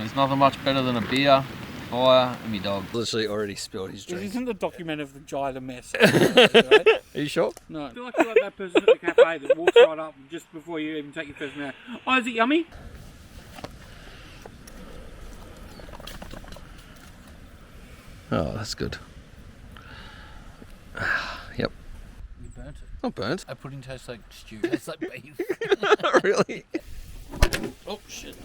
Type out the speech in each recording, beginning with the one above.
There's nothing much better than a beer, fire, and me dog. Literally already spilled his drink. This isn't the document of the giant mess. Right? Are you sure? No. I feel like you're like that person at the cafe that walks right up just before you even take your first meal. Oh, is it yummy? Oh, that's good. Yep. You burnt it. Not burnt. Our pudding tastes like stew. Tastes like beef. Really? Oh, shit.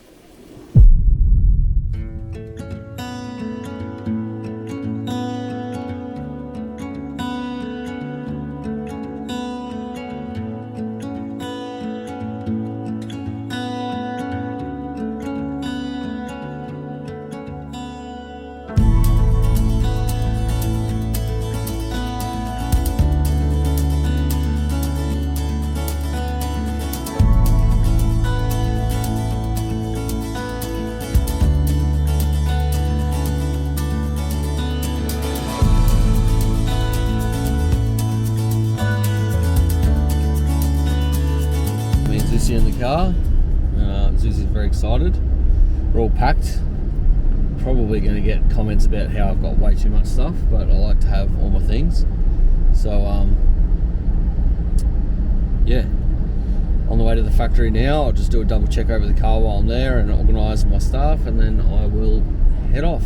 In the car. Zuzi's very excited. We're all packed. Probably going to get comments about how I've got way too much stuff, but I like to have all my things. So yeah, on the way to the factory now. I'll just do a double check over the car while I'm there and organise my stuff, and then I will head off.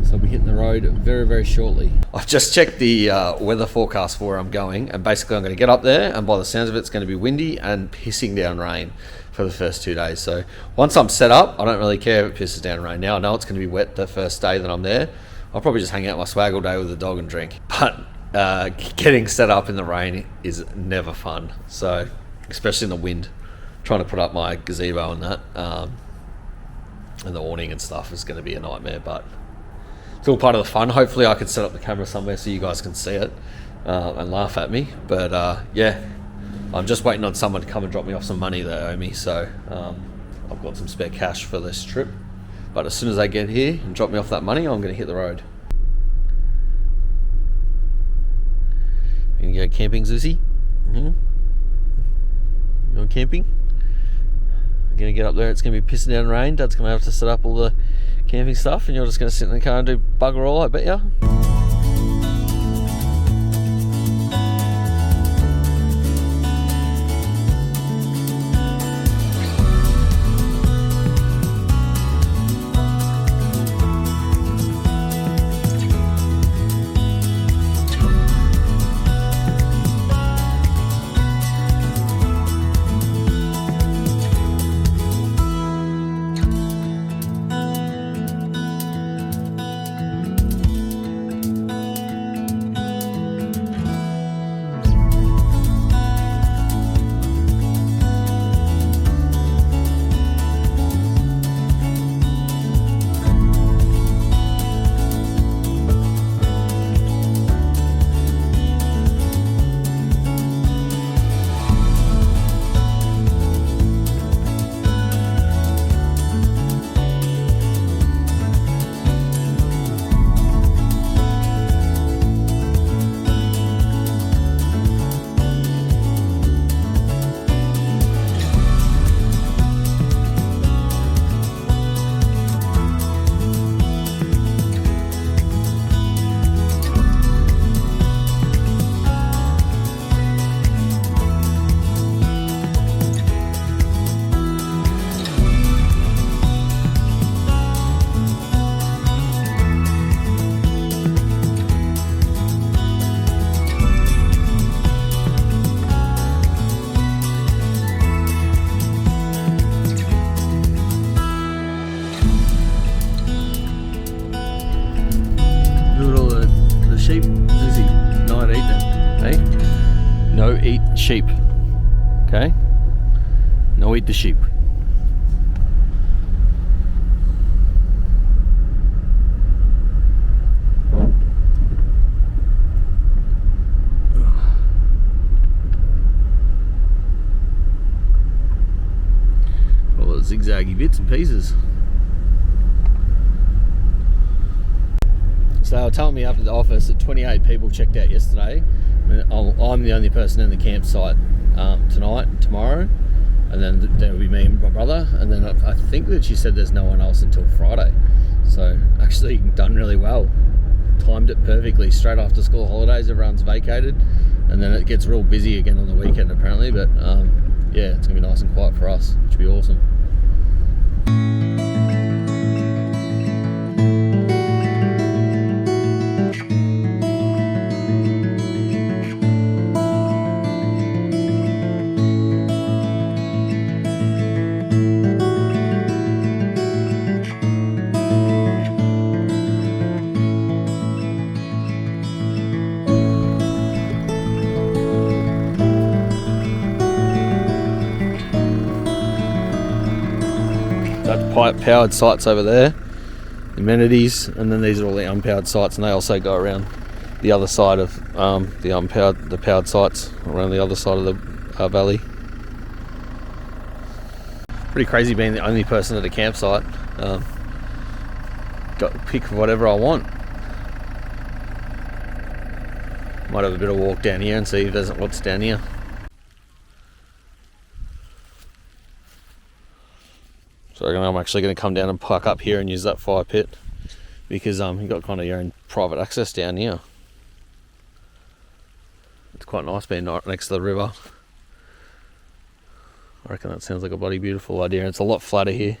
So I'll be hitting the road very, very shortly. I've just checked the weather forecast for where I'm going, and basically I'm going to get up there, and by the sounds of it, it's going to be windy and pissing down rain for the first 2 days. So once I'm set up, I don't really care if it pisses down rain. Now I know it's going to be wet the first day that I'm there. I'll probably just hang out my swag all day with the dog and drink. But getting set up in the rain is never fun. So especially in the wind, trying to put up my gazebo and that, and the awning and stuff is going to be a nightmare, but it's all part of the fun. Hopefully I can set up the camera somewhere so you guys can see it and laugh at me. But yeah, I'm just waiting on someone to come and drop me off some money they owe me. So I've got some spare cash for this trip. But as soon as they get here and drop me off that money, I'm going to hit the road. You going to go camping, Zuzi? Mm-hmm. You going camping? I'm going to get up there. It's going to be pissing down rain. Dad's going to have to set up all the camping stuff, and you're just going to sit in the car and do bugger all, I bet ya. Sheep, Zuzi, not eat them, hey? No eat sheep, okay? No eat the sheep. All the zigzaggy bits and pieces. So they were telling me up at the office that 28 people checked out yesterday. I'm the only person in the campsite tonight and tomorrow. and then there will be me and my brother, and then I think that she said there's no one else until Friday. So actually done really well, timed it perfectly. Straight after school holidays, everyone's vacated, and then it gets real busy again on the weekend apparently, but yeah, it's gonna be nice and quiet for us, which will be awesome. Powered sites over there, amenities, and then these are all the unpowered sites, and they also go around the other side of the powered sites around the other side of the valley. Pretty crazy being the only person at a campsite. Got to pick whatever I want. Might have a bit of walk down here and see if there's what's down here. So I'm actually going to come down and park up here and use that fire pit, because you've got kind of your own private access down here. It's quite nice being right next to the river. I reckon that sounds like a bloody beautiful idea, and it's a lot flatter here.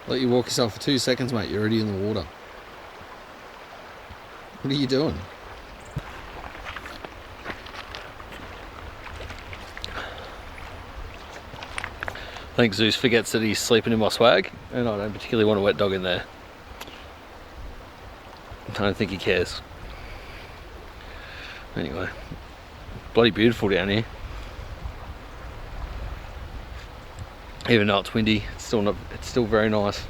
Let you walk yourself for 2 seconds, mate. You're already in the water. What are you doing? I think Zeus forgets that he's sleeping in my swag, and I don't particularly want a wet dog in there. I don't think he cares. Anyway, bloody beautiful down here. Even though it's windy, it's still very nice.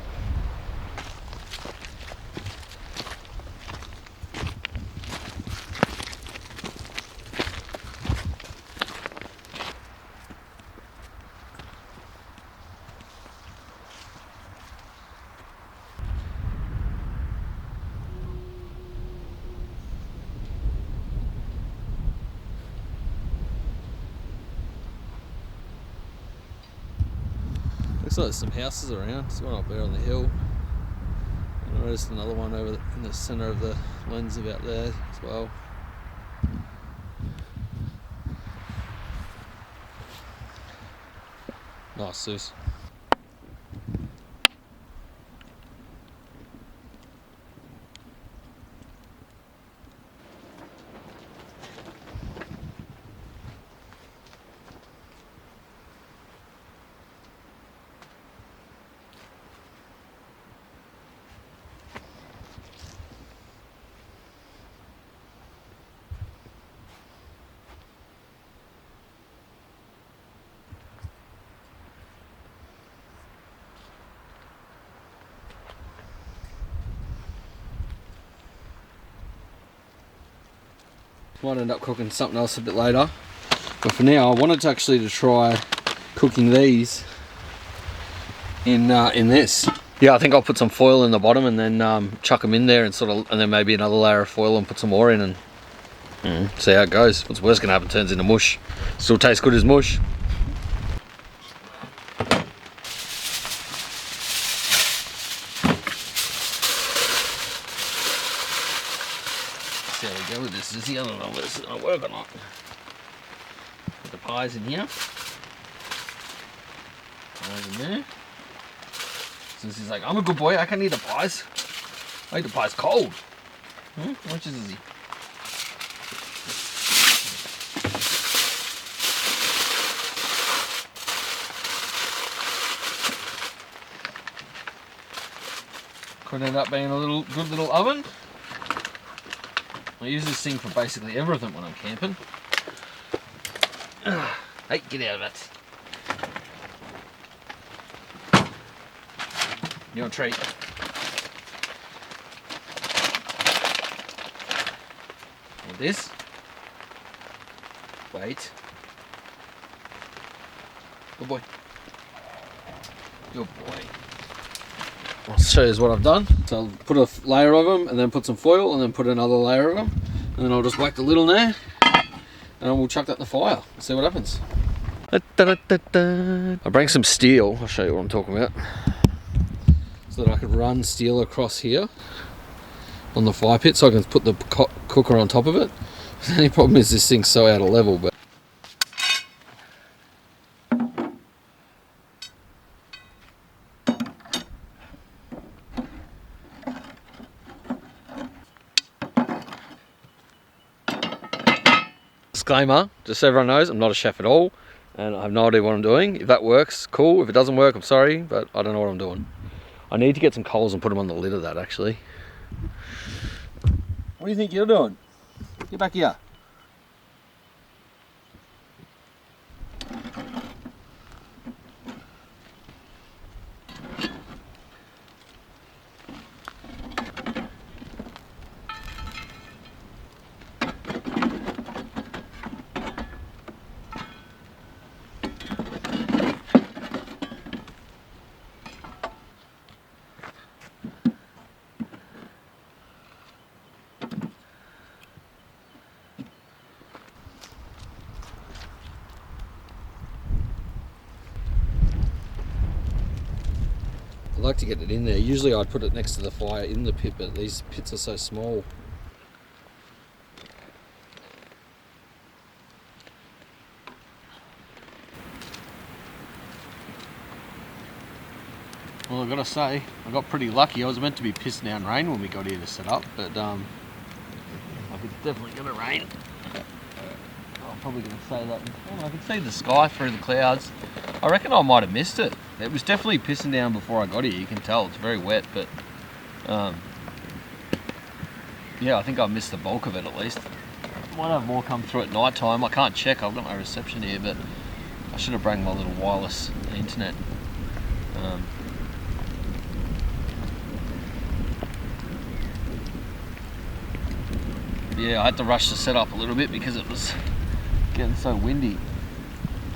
Looks like there's some houses around. There's one up there on the hill. I noticed another one over in the centre of the lens about there as well. Nice, Zeus. Might end up cooking something else a bit later. But for now, I wanted to actually try cooking these in this. Yeah, I think I'll put some foil in the bottom and then chuck them in there and and then maybe another layer of foil and put some more in and see how it goes. What's worst gonna happen, turns into mush. Still tastes good as mush. See how we go with this. Is the other one this is gonna work or not? Put the pies in here. Pies in there. Since he's like, I'm a good boy, I can eat the pies. I eat the pies cold. How much is he? Could end up being a good little oven. I use this thing for basically everything when I'm camping. Hey, get out of it. You're a treat. And this. Wait. Good boy. Good boy. I'll show you what I've done. So I'll put a layer of them and then put some foil and then put another layer of them. And then I'll just whack the lid on there and we'll chuck that in the fire and see what happens. I'll bring some steel. I'll show you what I'm talking about. So that I can run steel across here on the fire pit so I can put the cooker on top of it. The only problem is this thing's so out of level. But disclaimer, just so everyone knows, I'm not a chef at all and I have no idea what I'm doing. If that works, cool. If it doesn't work, I'm sorry, but I don't know what I'm doing. I need to get some coals and put them on the lid of that, actually. What do you think you're doing? Get back here. I like to get it in there. Usually I'd put it next to the fire in the pit, but these pits are so small. Well, I've got to say, I got pretty lucky. I was meant to be pissing down rain when we got here to set up, but it's definitely going to rain. I'm probably going to say that. Oh, I can see the sky through the clouds. I reckon I might have missed it. It was definitely pissing down before I got here. You can tell it's very wet, but yeah, I think I missed the bulk of it at least. Might have more come through at night time. I can't check. I've got no reception here, but I should have brought my little wireless internet. Yeah, I had to rush the setup a little bit because it was getting so windy.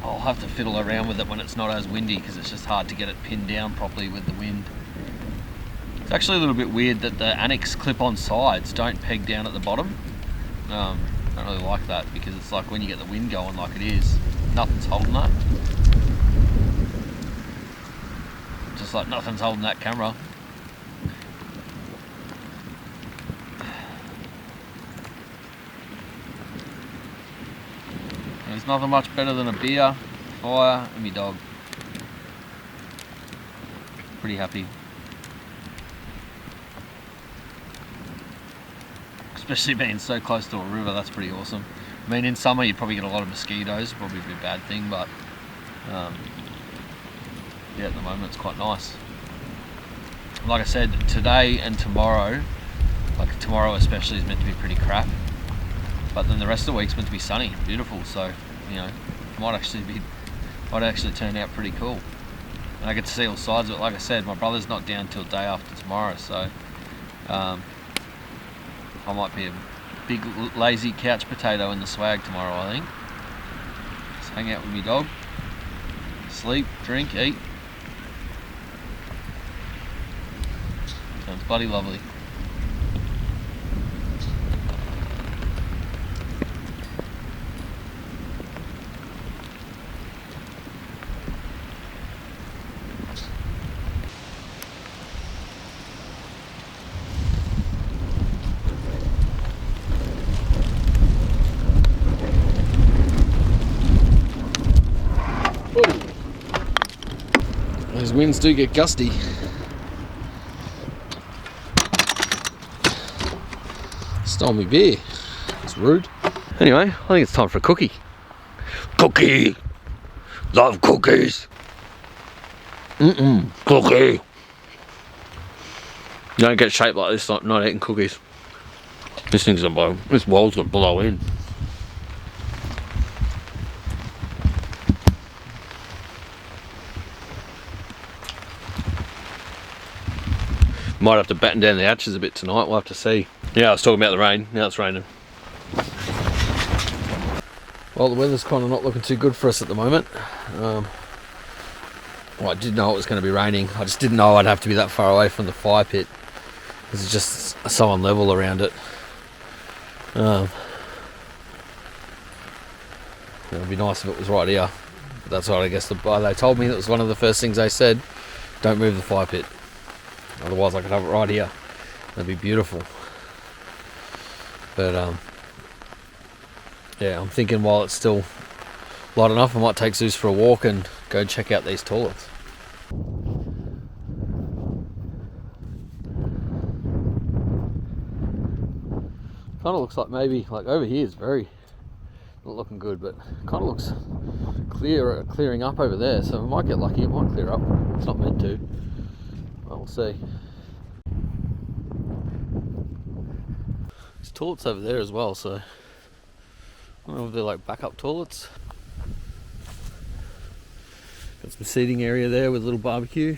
I'll have to fiddle around with it when it's not as windy because it's just hard to get it pinned down properly with the wind. It's actually a little bit weird that the annex clip-on sides don't peg down at the bottom. I don't really like that because it's like when you get the wind going like it is, nothing's holding that. Just like nothing's holding that camera. There's nothing much better than a beer, fire, and my dog. Pretty happy. Especially being so close to a river, that's pretty awesome. I mean, in summer you probably get a lot of mosquitoes, probably be a bad thing, but yeah, at the moment it's quite nice. Like I said, today and tomorrow, like tomorrow especially, is meant to be pretty crap. But then the rest of the week's meant to be sunny, beautiful, so, you know, it might actually turn out pretty cool. And I get to see all sides of it. Like I said, my brother's not down till day after tomorrow, so I might be big lazy couch potato in the swag tomorrow, I think. Just hang out with me dog. Sleep, drink, eat. Sounds bloody lovely. Those winds do get gusty. Stole me beer. It's rude. Anyway, I think it's time for a cookie. Cookie! Love cookies! Cookie! You don't get shaped like this, not eating cookies. This thing's gonna blow. This wall's gonna blow in. Might have to batten down the hatches a bit tonight, we'll have to see. Yeah, I was talking about the rain, now it's raining. Well, the weather's kind of not looking too good for us at the moment. Well, I did know it was going to be raining, I just didn't know I'd have to be that far away from the fire pit. It's just so unlevel around it. It would be nice if it was right here. But that's what I guess they told me that was one of the first things they said. Don't move the fire pit. Otherwise I could have it right here. That'd be beautiful. But yeah, I'm thinking while it's still light enough, I might take Zeus for a walk and go check out these toilets. Kind of looks like maybe, like over here is very not looking good, but kind of looks clearing up over there, so we might get lucky, it might clear up. It's not meant to. Well, we'll see. There's toilets over there as well, so I don't know if they're like backup toilets. Got some seating area there with a little barbecue.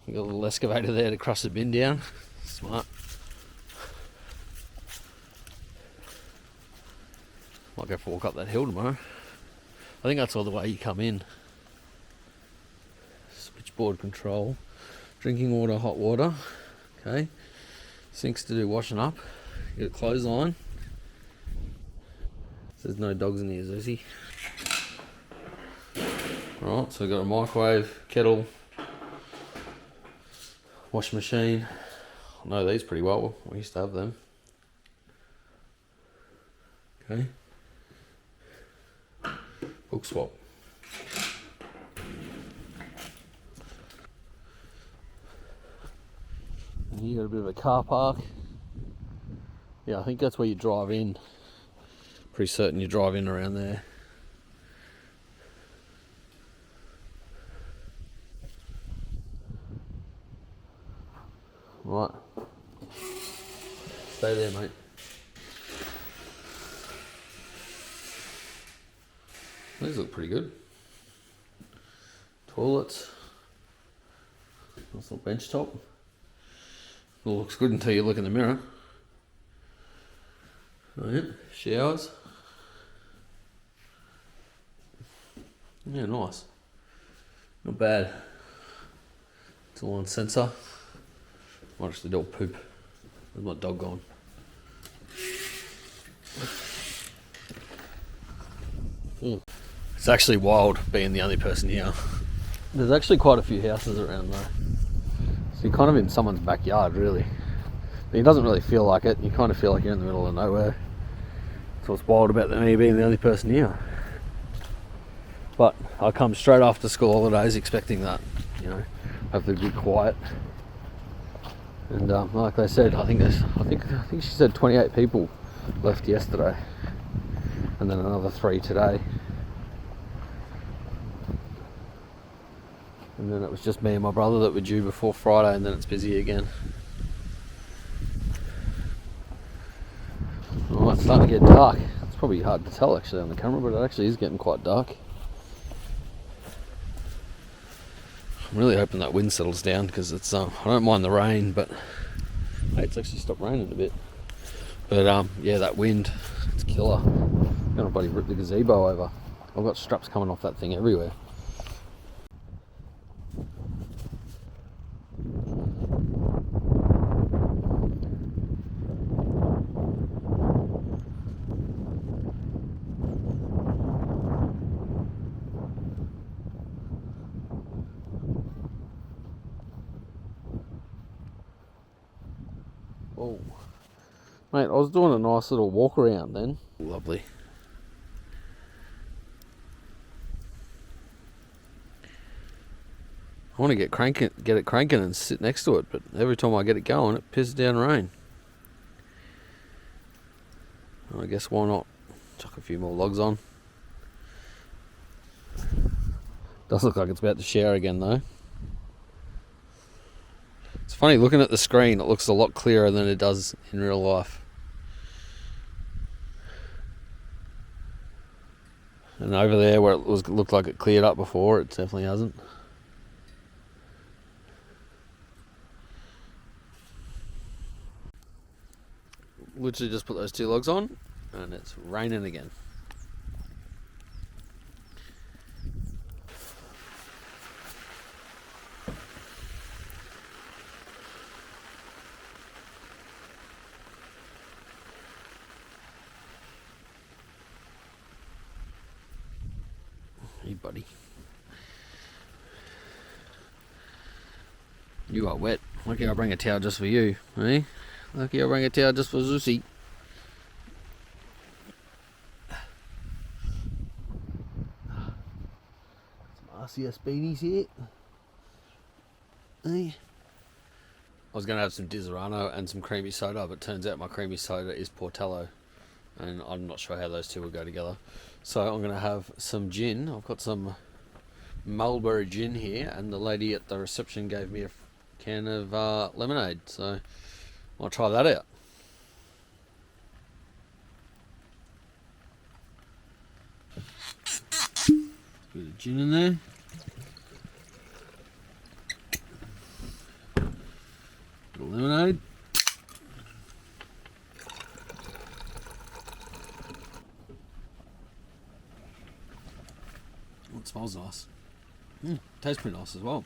Got a little excavator there to crush the bin down. Smart. Might go for a walk up that hill tomorrow. I think that's all the way you come in. Switchboard control. Drinking water, hot water. Okay. Sinks to do washing up. You got a clothesline. There's no dogs in here, Zuzi. Alright, so we've got a microwave, kettle, washing machine. I know these pretty well. We used to have them. Okay. Book swap. And you got a bit of a car park. Yeah, I think that's where you drive in. Pretty certain you drive in around there. Right. Stay there, mate. These look pretty good. Toilets. Nice little bench top. It looks good until you look in the mirror. Oh yeah, showers. Yeah, nice. Not bad. It's all on sensor. Might actually do a poop. Where's my dog gone? It's actually wild being the only person here. There's actually quite a few houses around though. So you're kind of in someone's backyard really. But it doesn't really feel like it. You kind of feel like you're in the middle of nowhere. That's what's wild about me being the only person here. But I come straight after school holidays expecting that, you know, hopefully be quiet. And like they said, I think she said 28 people left yesterday, and then another 3 today. And then it was just me and my brother that were due before Friday, and then it's busy again. Oh, it's starting to get dark. It's probably hard to tell actually on the camera, but it actually is getting quite dark. I'm really hoping that wind settles down, because it's I don't mind the rain, but hey, it's actually stopped raining a bit. But yeah, that wind, it's killer. I'm gonna bloody rip the gazebo over. I've got straps coming off that thing everywhere. Oh, mate, I was doing a nice little walk around then. Lovely. I want to get it cranking and sit next to it, but every time I get it going, it pisses down rain. I guess why not chuck a few more logs on. Does look like it's about to shower again though. It's funny, looking at the screen, it looks a lot clearer than it does in real life. And over there where it looked like it cleared up before, it definitely hasn't. Literally just put those 2 logs on and it's raining again. Hey buddy, you are wet. Lucky I bring a towel just for you, eh? Lucky I bring a towel just for Zusi. Some RCS beanies here. Hey. I was going to have some Disaronno and some creamy soda, but turns out my creamy soda is Portello, and I'm not sure how those two will go together. So I'm going to have some gin. I've got some mulberry gin here, and the lady at the reception gave me a can of lemonade, so I'll try that out. Bit of gin in there. Bit of lemonade. Oh, it smells nice. Tastes pretty nice as well.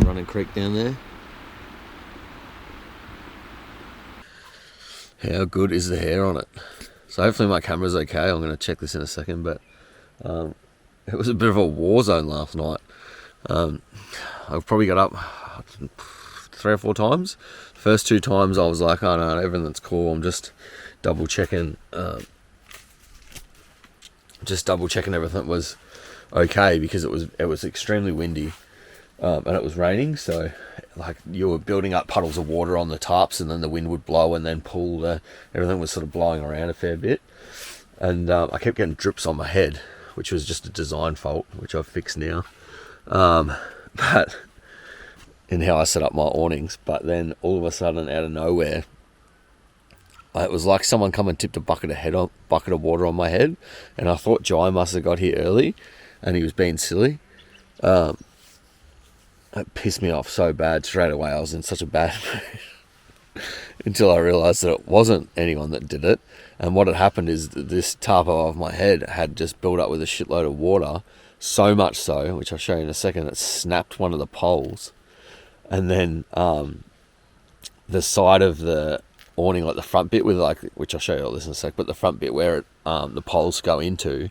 Running creek down there. How good is the hair on it? So hopefully my camera's okay. I'm going to check this in a second, but it was a bit of a war zone last night. I've probably got up 3 or 4 times. First 2 times I was like, oh no, everything's cool. I'm just double checking everything was okay, because it was extremely windy. And it was raining, so like you were building up puddles of water on the tarps, and then the wind would blow and then pull everything was sort of blowing around a fair bit, and I kept getting drips on my head, which was just a design fault, which I've fixed now, but in how I set up my awnings. But then all of a sudden, out of nowhere, it was like someone come and tipped a bucket of water on my head, and I thought Jai must have got here early and he was being silly. It pissed me off so bad straight away. I was in such a bad mood until I realised that it wasn't anyone that did it. And what had happened is that this tarp above my head had just built up with a shitload of water, so much so, which I'll show you in a second, it snapped one of the poles. And then the side of the awning, like the front bit with which I'll show you all this in a sec, but the front bit where the poles go into,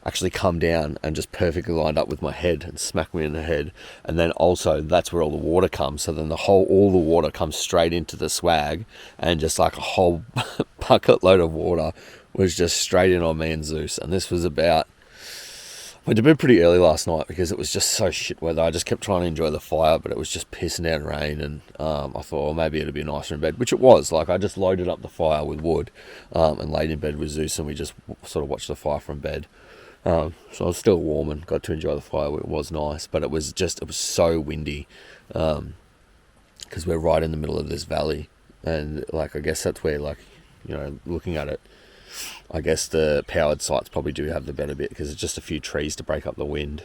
actually come down and just perfectly lined up with my head and smack me in the head. And then also that's where all the water comes. So then all the water comes straight into the swag, and just like a whole bucket load of water was just straight in on me and Zeus. And this was about, I went to bed pretty early last night because it was just so shit weather. I just kept trying to enjoy the fire, but it was just pissing down rain. And I thought, well, maybe it'd be nicer in bed, which it was. Like, I just loaded up the fire with wood and laid in bed with Zeus, and we just sort of watched the fire from bed. So I was still warm and got to enjoy the fire. It was nice, but it was so windy because we're right in the middle of this valley. And like, I guess that's where, like, you know, looking at it, I guess the powered sites probably do have the better bit because it's just a few trees to break up the wind.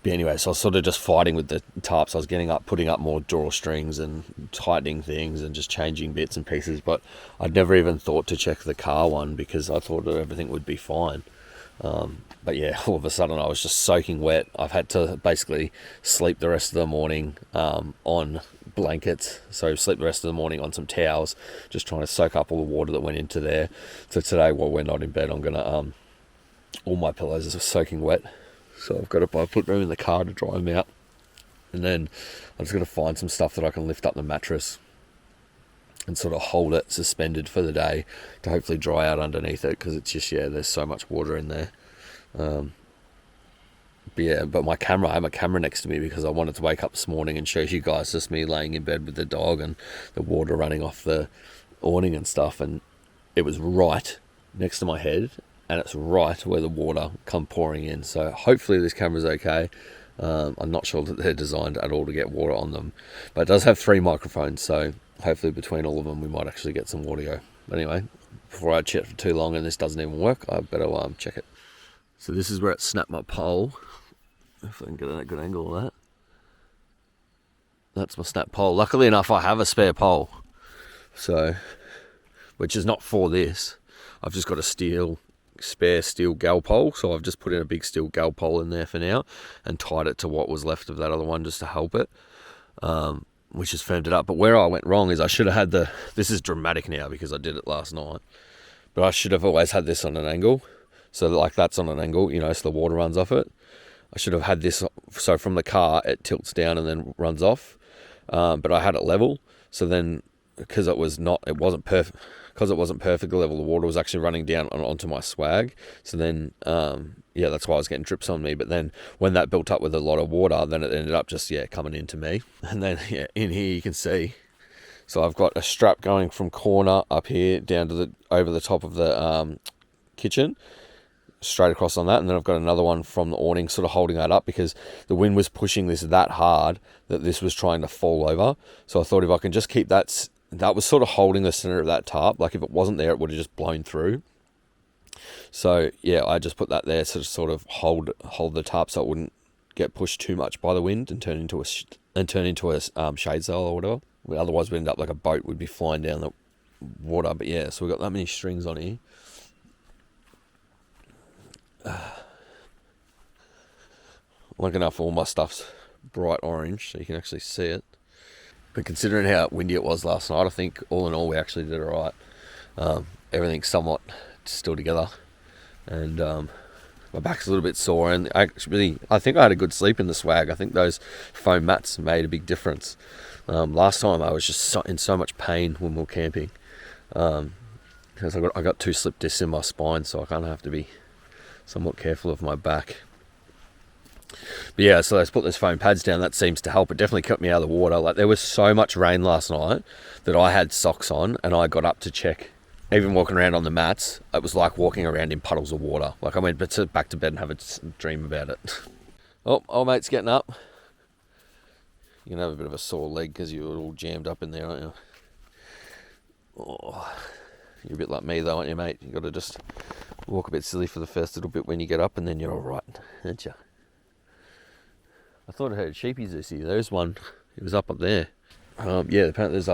But anyway, so I was sort of just fighting with the tarps. I was getting up, putting up more drawstrings and tightening things and just changing bits and pieces. But I'd never even thought to check the car one because I thought that everything would be fine. But yeah, all of a sudden I was just soaking wet. I've had to basically sleep the rest of the morning on blankets. So sleep the rest of the morning on some towels, just trying to soak up all the water that went into there. So today, while we're not in bed, I'm going to, all my pillows are soaking wet. So I've got to put them in the car to dry them out. And then I'm just going to find some stuff that I can lift up the mattress and sort of hold it suspended for the day to hopefully dry out underneath it, because it's just, yeah, there's so much water in there. But my camera, I have a camera next to me because I wanted to wake up this morning and show you guys just me laying in bed with the dog and the water running off the awning and stuff. And it was right next to my head, and it's right where the water come pouring in. So hopefully this camera's okay. I'm not sure that they're designed at all to get water on them, but it does have 3 microphones, so hopefully between all of them we might actually get some audio. But anyway, before I chat for too long and this doesn't even work, I better check it. So this is where it snapped my pole. If I can get a good angle of that. That's my snap pole. Luckily enough, I have a spare pole, so, which is not for this. I've just got a spare steel gal pole, so I've just put in a big steel gal pole in there for now and tied it to what was left of that other one just to help it, which has firmed it up. But where I went wrong is I should have had this is dramatic now because I did it last night, but I should have always had this on an angle. So like that's on an angle, you know, so the water runs off it. I should have had this, so from the car it tilts down and then runs off, but I had it level. So then, because it wasn't perfectly level, the water was actually running down onto my swag. So then, that's why I was getting drips on me. But then when that built up with a lot of water, then it ended up just coming into me. And then in here you can see. So I've got a strap going from corner up here down to over the top of the kitchen, straight across on that, and then I've got another one from the awning sort of holding that up because the wind was pushing this that hard that this was trying to fall over. So I thought if I can just keep that was sort of holding the center of that tarp. Like if it wasn't there, it would have just blown through. So yeah, I just put that there to sort of hold the tarp so it wouldn't get pushed too much by the wind and turn into a shade sail or whatever. Otherwise we'd end up like a boat would be flying down the water. But yeah, so we've got that many strings on here. Lucky enough, all my stuff's bright orange, so you can actually see it. But considering how windy it was last night, I think all in all we actually did alright. Everything's somewhat still together, and my back's a little bit sore. And I think I had a good sleep in the swag. I think those foam mats made a big difference. Last time I was just in so much pain when we were camping, because I got 2 slip discs in my spine, so I kind of have to be somewhat careful of my back. But yeah, so let's put those foam pads down. That seems to help. It definitely kept me out of the water. Like there was so much rain last night that I had socks on and I got up to check. Even walking around on the mats, it was like walking around in puddles of water. Like I went back to bed and have a dream about it. Oh, old mate's getting up. You're going to have a bit of a sore leg because you're all jammed up in there, aren't you? Oh, you're a bit like me though, aren't you, mate? You've got to just walk a bit silly for the first little bit when you get up, and then you're all right, aren't you? I thought I heard sheepies this year. There's one. It was up there. Apparently there's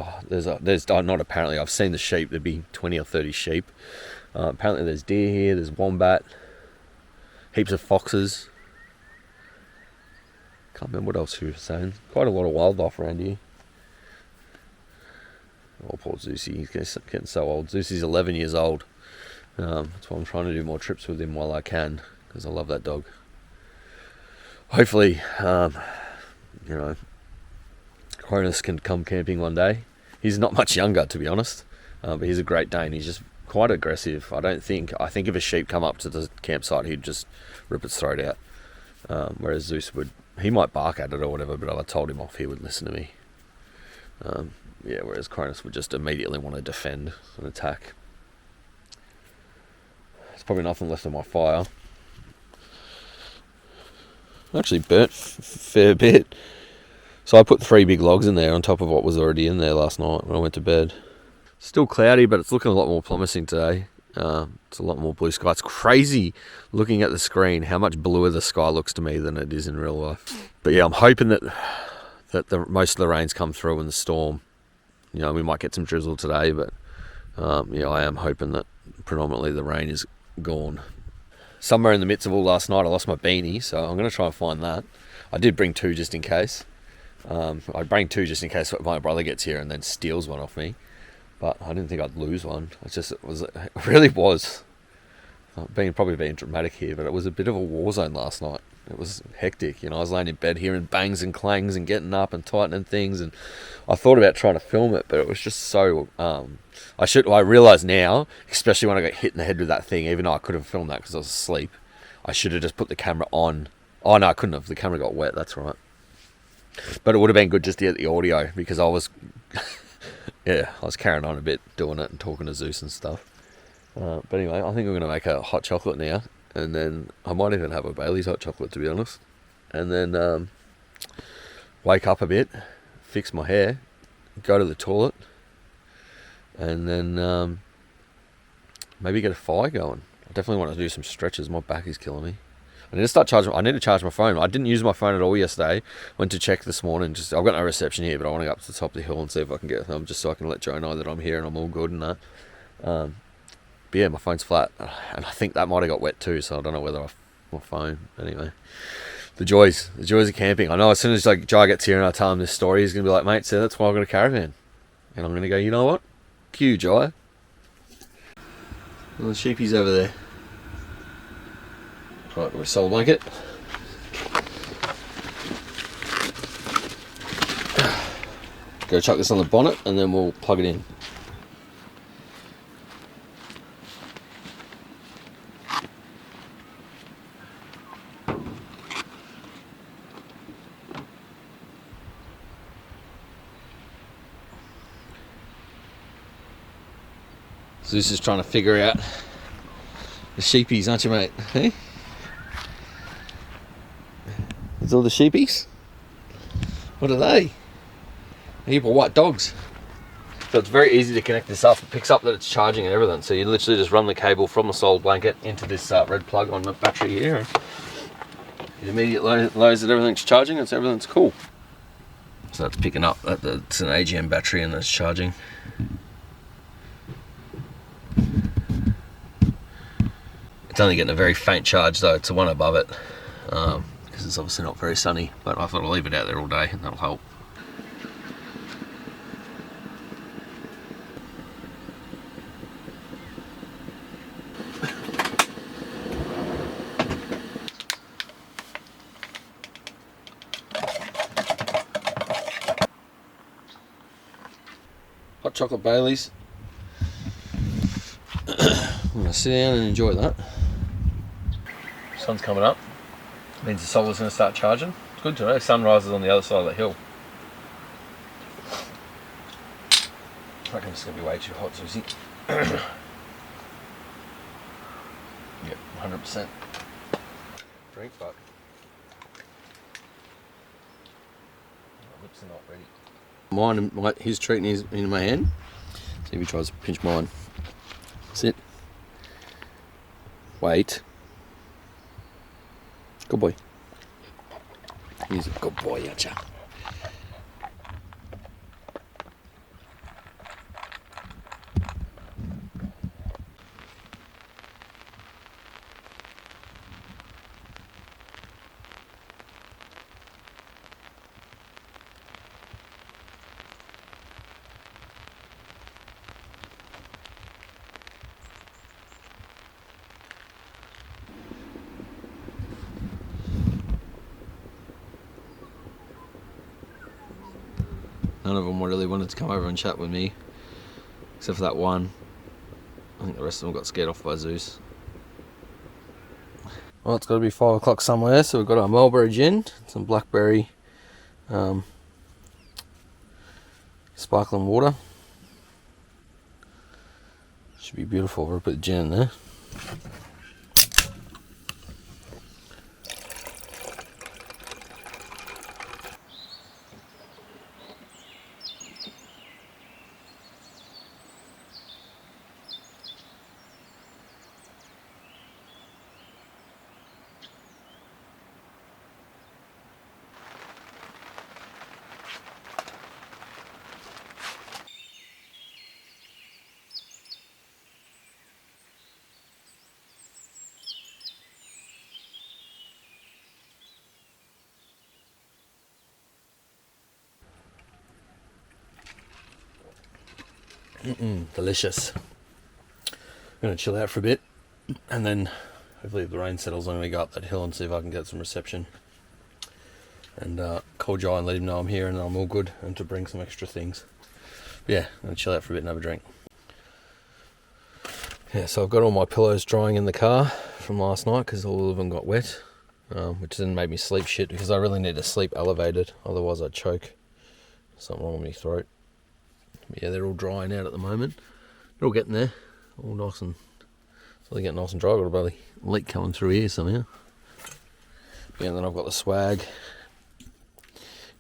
not apparently. I've seen the sheep. There'd be 20 or 30 sheep. Apparently there's deer here. There's wombat. Heaps of foxes. Can't remember what else he was saying. Quite a lot of wildlife around here. Oh, poor Zeusy. He's getting so old. Zeusy's 11 years old. That's why I'm trying to do more trips with him while I can, because I love that dog. Hopefully, Cronus can come camping one day. He's not much younger, to be honest, but he's a Great Dane. He's just quite aggressive. I think if a sheep come up to the campsite, he'd just rip its throat out. Whereas Zeus he might bark at it or whatever, but if I told him off, he would listen to me. Whereas Cronus would just immediately want to defend and attack. There's probably nothing left of my fire. I actually burnt a fair bit. So I put 3 big logs in there on top of what was already in there last night when I went to bed. Still cloudy, but it's looking a lot more promising today. It's a lot more blue sky. It's crazy looking at the screen how much bluer the sky looks to me than it is in real life. But yeah, I'm hoping that most of the rain's come through in the storm. We might get some drizzle today, but I am hoping that predominantly the rain is gone. Somewhere in the midst of all last night, I lost my beanie, so I'm going to try and find that. I did bring 2 just in case. I bring 2 just in case my brother gets here and then steals one off me. But I didn't think I'd lose one. It really was. Probably being dramatic here, but it was a bit of a war zone last night. It was hectic. I was laying in bed hearing bangs and clangs and getting up and tightening things, and I thought about trying to film it, but it was just so. I realise now, especially when I got hit in the head with that thing, even though I could have filmed that because I was asleep, I should have just put the camera on. Oh no, I couldn't have. The camera got wet. That's right. But it would have been good just to get the audio because I was. I was carrying on a bit, doing it and talking to Zeus and stuff. But anyway, I think I'm going to make a hot chocolate now. And then I might even have a Bailey's hot chocolate, to be honest. And then wake up a bit, fix my hair, go to the toilet. And then maybe get a fire going. I definitely want to do some stretches. My back is killing me. I need to charge my phone. I didn't use my phone at all yesterday. Went to check this morning. I've got no reception here, but I want to go up to the top of the hill and see if I can get them, just so I can let Joe know that I'm here and I'm all good and that. But yeah, my phone's flat, and I think that might have got wet too. So I don't know whether my phone. Anyway, the joys of camping. I know as soon as Joe gets here and I tell him this story, he's gonna be like, "Mate, so that's why I've got a caravan," and I'm gonna go, "You know what? Cue, Joe." Well, the sheepies over there. Right, we're soul blanket. Go chuck this on the bonnet and then we'll plug it in. Zeus is trying to figure out the sheepies, aren't you, mate? Hey? It's all the sheepies? What are they? A heap of white dogs. So it's very easy to connect this up. It picks up that it's charging and everything. So you literally just run the cable from the soul blanket into this red plug on the battery here. And it immediately knows that everything's charging and so everything's cool. So that's picking up that it's an AGM battery and it's charging. It's only getting a very faint charge though. It's the one above it. Because it's obviously not very sunny, but I thought I'll leave it out there all day and that'll help. Hot chocolate Baileys. I'm going to sit down and enjoy that. Sun's coming up. Means the solar's going to start charging. It's good to know. Sun rises on the other side of the hill. I reckon it's going to be way too hot, Susie. Yep, 100%. Drink, but my lips are not ready. His treat in my hand. See if he tries to pinch mine. Sit. Wait. Good boy. He's a good boy, aren't you? None of them really wanted to come over and chat with me, except for that one. I think the rest of them got scared off by Zeus. Well, it's got to be 5 o'clock somewhere, so we've got our mulberry gin, some blackberry sparkling water. Should be beautiful. We'll put the gin in there. Delicious. I'm going to chill out for a bit, and then hopefully if the rain settles, I'm going to go up that hill and see if I can get some reception. And call Jai and let him know I'm here and I'm all good, and to bring some extra things. But yeah, I'm going to chill out for a bit and have a drink. Yeah, so I've got all my pillows drying in the car from last night because all of them got wet, which then made me sleep shit because I really need to sleep elevated, otherwise I'd choke. Something wrong with my throat. But yeah, they're all drying out at the moment. They're all getting there, all nice and so they get nice and dry. I've got a bloody leak coming through here somehow. Yeah, and then I've got the swag.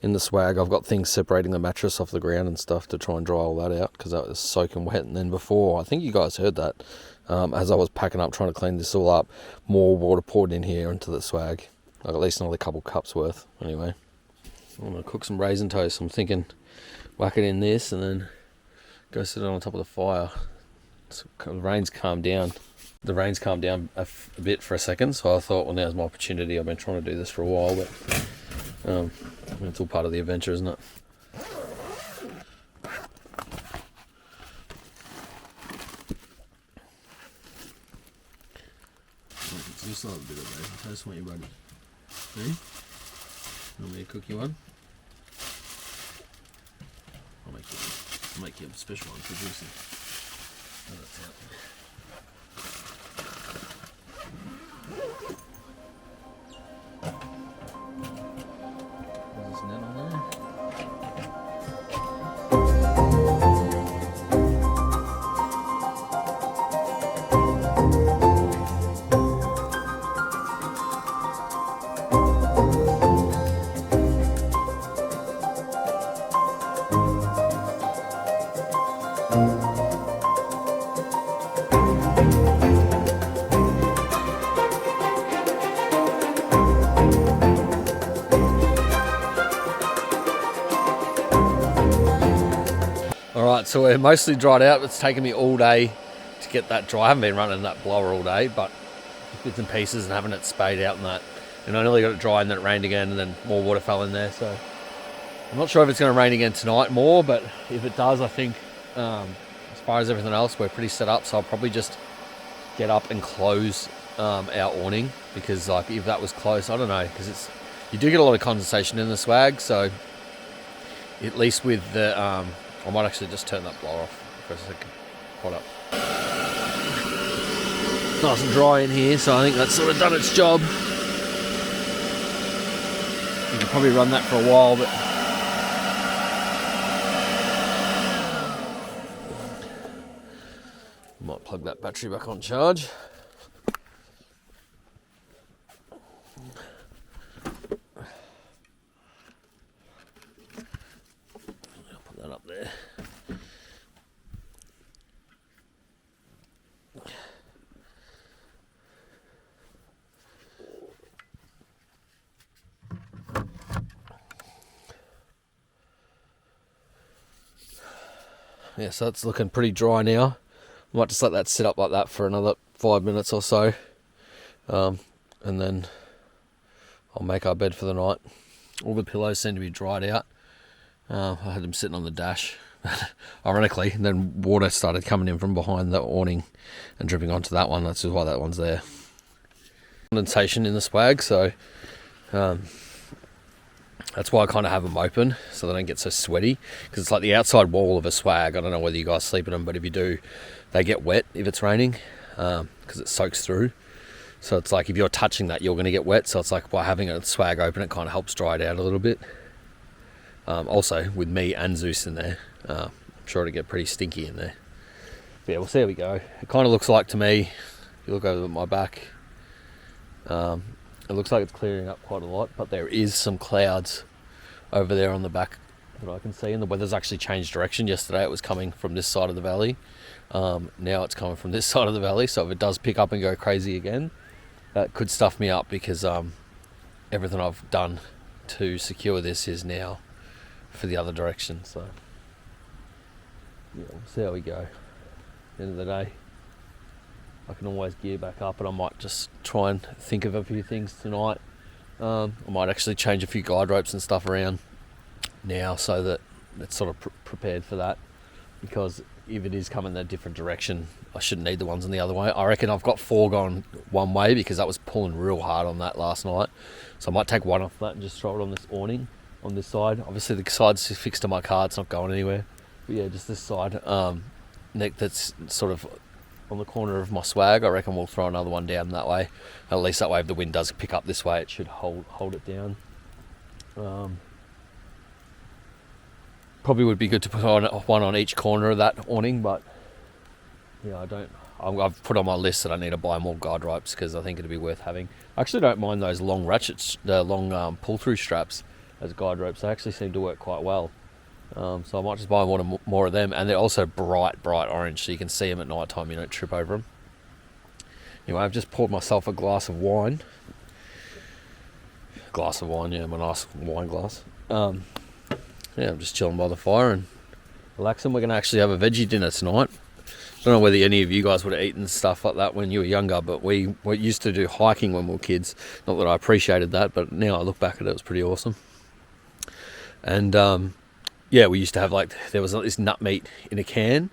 In the swag, I've got things separating the mattress off the ground and stuff to try and dry all that out because that was soaking wet. And then before, I think you guys heard that, as I was packing up trying to clean this all up, more water poured in here into the swag. Like at least another couple cups worth. Anyway, I'm gonna cook some raisin toast. I'm thinking whack it in this and then go sit it on top of the fire. The rain's calmed down. The rain's calmed down a bit for a second, so I thought, well, now's my opportunity. I've been trying to do this for a while, but it's all part of the adventure, isn't it? Just a little bit of bacon toast when you're ready. Ready? You want me to cook you one? I'll make you a special one for juicy. Oh, that's out. There's this net on there. Alright, so we're mostly dried out. It's taken me all day to get that dry. I haven't been running that blower all day, but bits and pieces and having it spayed out and that. And I nearly got it dry and then it rained again and then more water fell in there. So I'm not sure if it's going to rain again tonight more, but if it does, I think as far as everything else, we're pretty set up. So I'll probably just get up and close our awning because like if that was close, I don't know, because you do get a lot of condensation in the swag. So at least with the I might actually just turn that blower off for a second. Hold up. It's nice and dry in here, so I think that's sort of done its job. You could probably run that for a while, but might plug that battery back on charge. Up there. Yeah, so it's looking pretty dry now. I might just let that sit up like that for another 5 minutes or so, and then I'll make our bed for the night. All the pillows seem to be dried out. I had them sitting on the dash, ironically, and then water started coming in from behind the awning and dripping onto that one. That's why that one's there. Condensation in the swag, so I That's why I kind of have them open so they don't get so sweaty, because it's like the outside wall of a swag. I don't know whether you guys sleep in them, but if you do, they get wet if it's raining, because it soaks through. So it's like if you're touching that, you're going to get wet. So it's like by having a swag open, it kind of helps dry it out a little bit. Also, with me and Zeus in there, I'm sure it'll get pretty stinky in there. But yeah, we'll see how we go. It kind of looks like to me, if you look over my back, it looks like it's clearing up quite a lot, but there is some clouds over there on the back that I can see, and the weather's actually changed direction. Yesterday it was coming from this side of the valley. Now it's coming from this side of the valley, so if it does pick up and go crazy again, that could stuff me up, because everything I've done to secure this is now for the other direction. So yeah, we'll see how we go. At the end of the day, I can always gear back up, and I might just try and think of a few things tonight. I might actually change a few guide ropes and stuff around now so that it's sort of prepared for that, because if it is coming that different direction, I shouldn't need the ones in the other way. I reckon I've got 4 going one way, because that was pulling real hard on that last night. So I might take one off that and just throw it on this awning on this side. Obviously the side's fixed to my car, it's not going anywhere. But yeah, just this side neck that's sort of on the corner of my swag. I reckon we'll throw another one down that way. At least that way, if the wind does pick up this way, it should hold it down. Probably would be good to put on one on each corner of that awning, but yeah, I've put on my list that I need to buy more guide ropes, because I think it'd be worth having. I actually don't mind those long ratchets, the long pull-through straps as guide ropes. They actually seem to work quite well. So I might just buy one more of them, and they're also bright orange, so you can see them at night time. You don't trip over them. Anyway, I've just poured myself a glass of wine. Yeah, my nice wine glass. Yeah, I'm just chilling by the fire and relaxing. We're going to actually have a veggie dinner tonight. I don't know whether any of you guys would have eaten stuff like that when you were younger, but we used to do hiking when we were kids. Not that I appreciated that, but now I look back at it, it was pretty awesome. And yeah, we used to have, like, there was this nut meat in a can,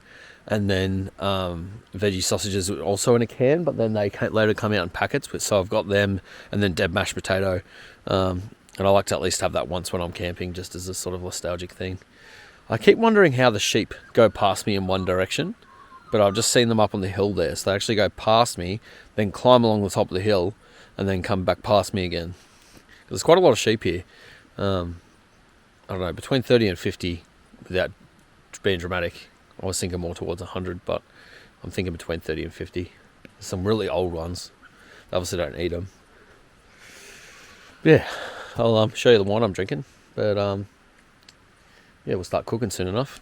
and then veggie sausages were also in a can, but then they later come out in packets. So I've got them, and then dead mashed potato. And I like to at least have that once when I'm camping, just as a sort of nostalgic thing. I keep wondering how the sheep go past me in one direction, but I've just seen them up on the hill there. So they actually go past me, then climb along the top of the hill, and then come back past me again. There's quite a lot of sheep here. I don't know, between 30 and 50, without being dramatic. I was thinking more towards 100, but I'm thinking between 30 and 50. There's some really old ones. They obviously don't eat them. Yeah, I'll show you the wine I'm drinking. But yeah, we'll start cooking soon enough.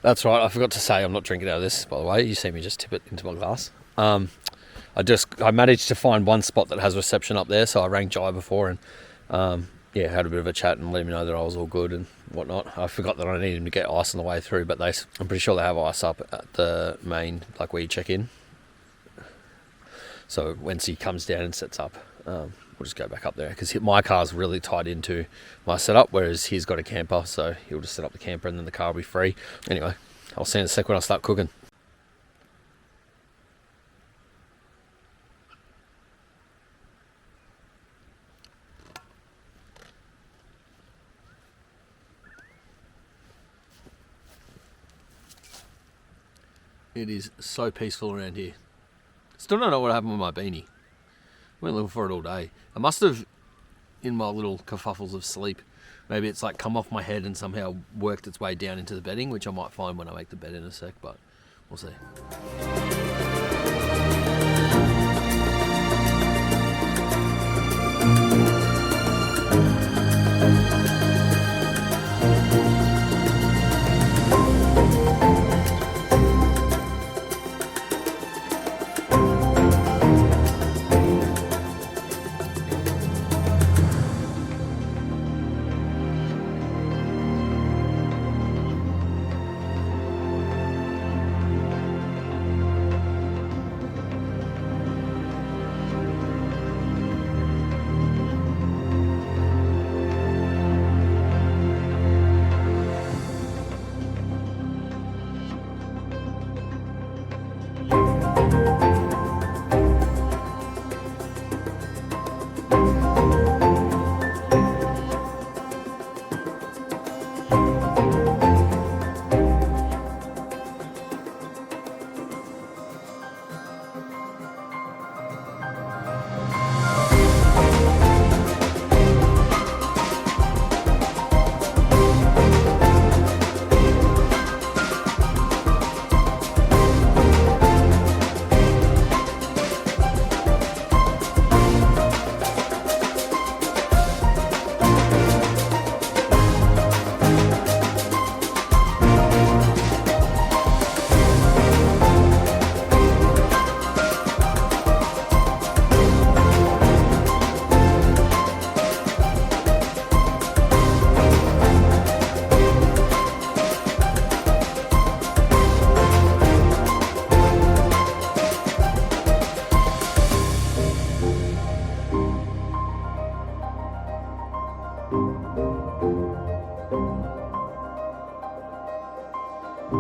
That's right, I forgot to say I'm not drinking out of this, by the way. You see me just tip it into my glass. I managed to find one spot that has reception up there, so I rang Jai before and yeah, had a bit of a chat and let him know that I was all good and whatnot. I forgot that I needed him to get ice on the way through, but I'm pretty sure they have ice up at the main, like where you check in. So once he comes down and sets up, we'll just go back up there, because my car's really tied into my setup, whereas he's got a camper, so he'll just set up the camper and then the car will be free. Anyway, I'll see you in a sec when I start cooking. It is so peaceful around here. Still don't know what happened with my beanie. Went looking for it all day. I must have, in my little kerfuffles of sleep, maybe it's like come off my head and somehow worked its way down into the bedding, which I might find when I make the bed in a sec, but we'll see. For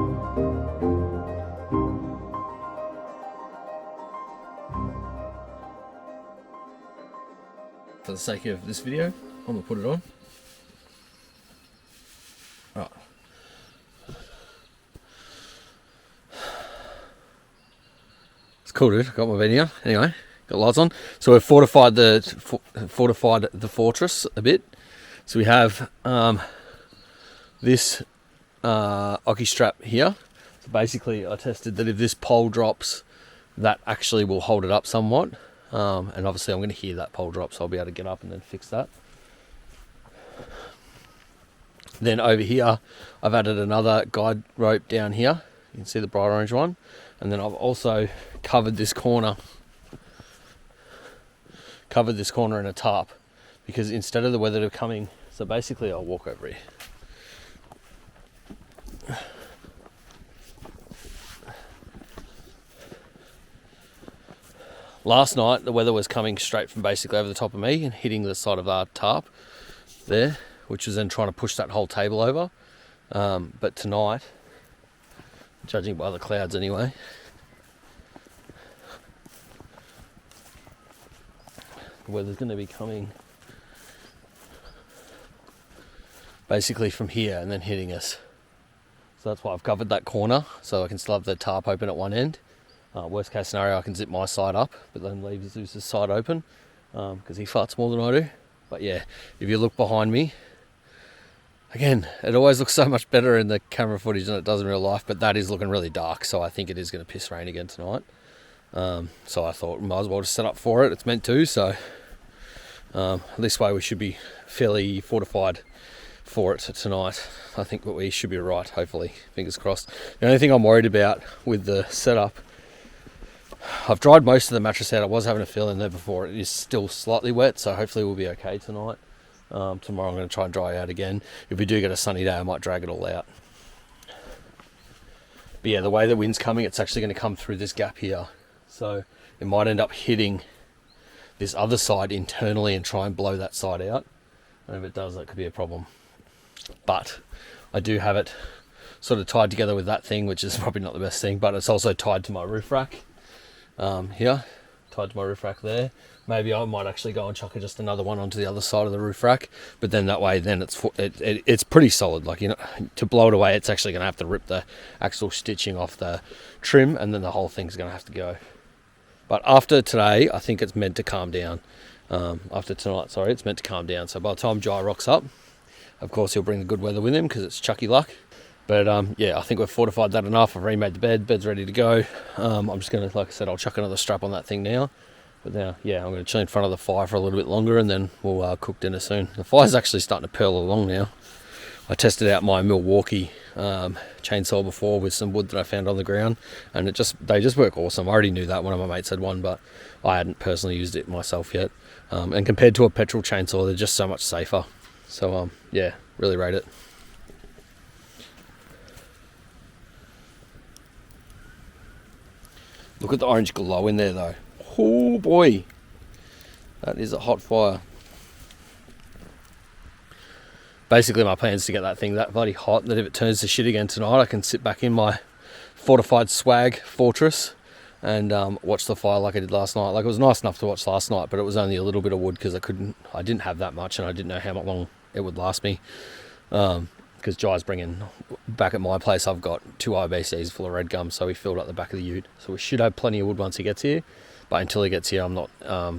the sake of this video, I'm gonna put it on. Right. It's cool, dude. Got my video. Anyway, got lights on. So we've fortified the fortress a bit. So we have this Oki strap here. So basically, I tested that if this pole drops, that actually will hold it up somewhat. And obviously I'm going to hear that pole drop, so I'll be able to get up and then fix that. Then over here, I've added another guide rope down here. You can see the bright orange one. And then I've also covered this corner in a tarp, because instead of the weather coming, so basically I'll walk over here. Last night, the weather was coming straight from basically over the top of me and hitting the side of our tarp there, which was then trying to push that whole table over. But tonight, judging by the clouds anyway, the weather's going to be coming basically from here and then hitting us. So that's why I've covered that corner, so I can still have the tarp open at one end. Worst case scenario, I can zip my side up, but then leave Zeus's side open, because he farts more than I do. But yeah, if you look behind me, again, it always looks so much better in the camera footage than it does in real life, but that is looking really dark, so I think it is going to piss rain again tonight. So I thought we might as well just set up for it. It's meant to, so this way we should be fairly fortified for it tonight. I think that we should be right, hopefully, fingers crossed. The only thing I'm worried about with the setup, I've dried most of the mattress out. I was having a feel in there before. It is still slightly wet, so hopefully we'll be okay tonight. Tomorrow I'm going to try and dry out again. If we do get a sunny day, I might drag it all out. But yeah, the way the wind's coming, it's actually going to come through this gap here. So it might end up hitting this other side internally and try and blow that side out. And if it does, that could be a problem. But I do have it sort of tied together with that thing, which is probably not the best thing, but it's also tied to my roof rack. Here, tied to my roof rack there. Maybe I might actually go and chuck just another one onto the other side of the roof rack, but then that way, then it's pretty solid. Like, you know, to blow it away, it's actually going to have to rip the actual stitching off the trim, and then the whole thing's going to have to go. But after today, I think it's meant to calm down. After tonight, sorry, it's meant to calm down. So by the time Jai rocks up, of course he'll bring the good weather with him because it's Chucky luck. But yeah, I think we've fortified that enough. I've remade the bed. Bed's ready to go. I'm just going to, like I said, I'll chuck another strap on that thing now. But now, yeah, I'm going to chill in front of the fire for a little bit longer, and then we'll cook dinner soon. The fire's actually starting to purl along now. I tested out my Milwaukee chainsaw before with some wood that I found on the ground, and they just work awesome. I already knew that. One of my mates had one, but I hadn't personally used it myself yet. And compared to a petrol chainsaw, they're just so much safer. So yeah, really rate it. Look at the orange glow in there though. Oh boy, that is a hot fire. Basically my plan is to get that thing that bloody hot that if it turns to shit again tonight, I can sit back in my fortified swag fortress and watch the fire like I did last night. Like, it was nice enough to watch last night, but it was only a little bit of wood because I didn't have that much, and I didn't know how long it would last me. Because Jai's bringing, back at my place, I've got 2 IBCs full of red gum, so we filled up the back of the ute. So we should have plenty of wood once he gets here, but until he gets here, I'm not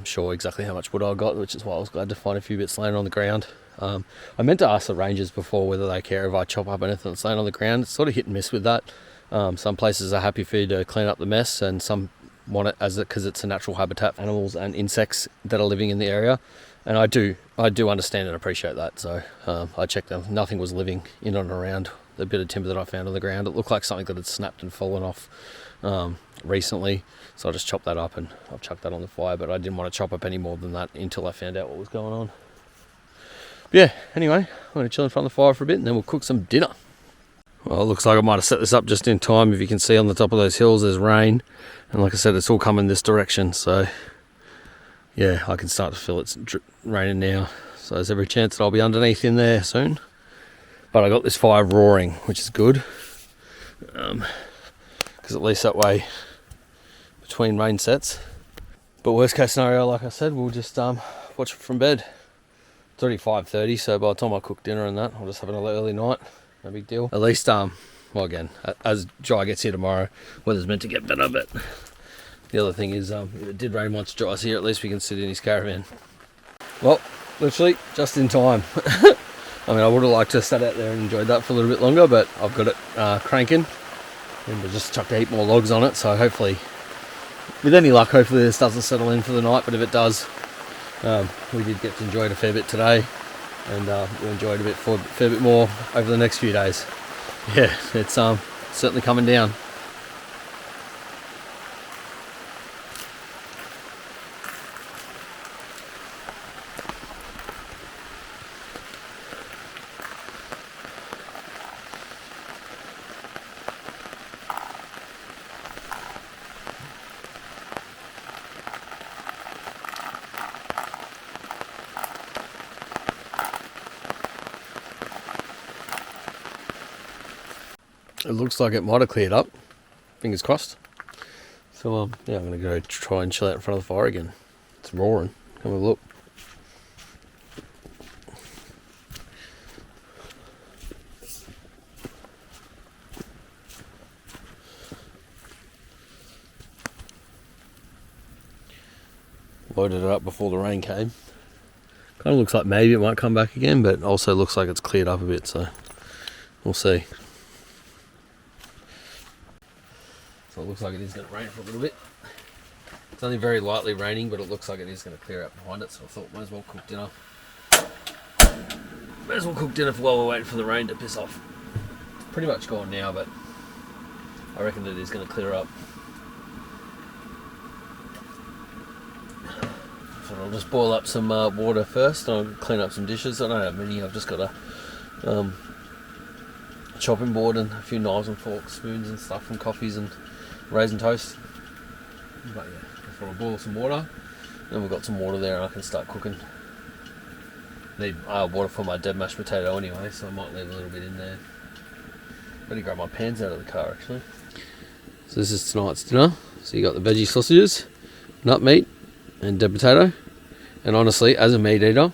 sure exactly how much wood I got, which is why I was glad to find a few bits laying on the ground. I meant to ask the rangers before whether they care if I chop up anything that's laying on the ground. It's sort of hit and miss with that. Some places are happy for you to clean up the mess, and some want it because it's a natural habitat for animals and insects that are living in the area. And I do understand and appreciate that. So I checked them. Nothing was living in and around the bit of timber that I found on the ground. It looked like something that had snapped and fallen off recently. So I just chopped that up and I've chucked that on the fire. But I didn't want to chop up any more than that until I found out what was going on. But yeah, anyway, I'm going to chill in front of the fire for a bit and then we'll cook some dinner. Well, it looks like I might have set this up just in time. If you can see on the top of those hills, there's rain. And like I said, it's all coming this direction. So yeah, I can start to feel it's raining now. So there's every chance that I'll be underneath in there soon. But I got this fire roaring, which is good. because at least that way between rain sets. But worst case scenario, like I said, we'll just watch it from bed. It's already 5:30, so by the time I cook dinner and that, I'll just have an early night. No big deal. At least, well, again, as Jai gets here tomorrow, weather's meant to get better. But the other thing is, if it did rain once Jai's here, at least we can sit in his caravan. Well, literally just in time. I mean, I would have liked to have sat out there and enjoyed that for a little bit longer, but I've got it cranking, and we'll just chuck 8 more logs on it. So hopefully, with any luck, hopefully this doesn't settle in for the night. But if it does, we did get to enjoy it a fair bit today, and we'll enjoy it a fair bit more over the next few days. Yeah, it's certainly coming down. It looks like it might have cleared up. Fingers crossed. So yeah, I'm gonna go try and chill out in front of the fire again. It's roaring. Come have a look. Loaded it up before the rain came. Kind of looks like maybe it might come back again, but also looks like it's cleared up a bit, so we'll see. So it looks like it is going to rain for a little bit. It's only very lightly raining, but it looks like it is going to clear out behind it, so I thought might as well cook dinner. Might as well cook dinner while we're waiting for the rain to piss off. It's pretty much gone now, but I reckon that it is going to clear up. So I'll just boil up some water first, and I'll clean up some dishes. I don't have many, I've just got a chopping board and a few knives and forks, spoons and stuff, and coffees and raisin toast. But yeah, I thought I'll boil some water, and we've got some water there and I can start cooking. Need water for my dead mashed potato anyway, so I might leave a little bit in there. Better grab my pans out of the car actually. So this is tonight's dinner. So you got the veggie sausages, nut meat and dead potato. And honestly, as a meat eater,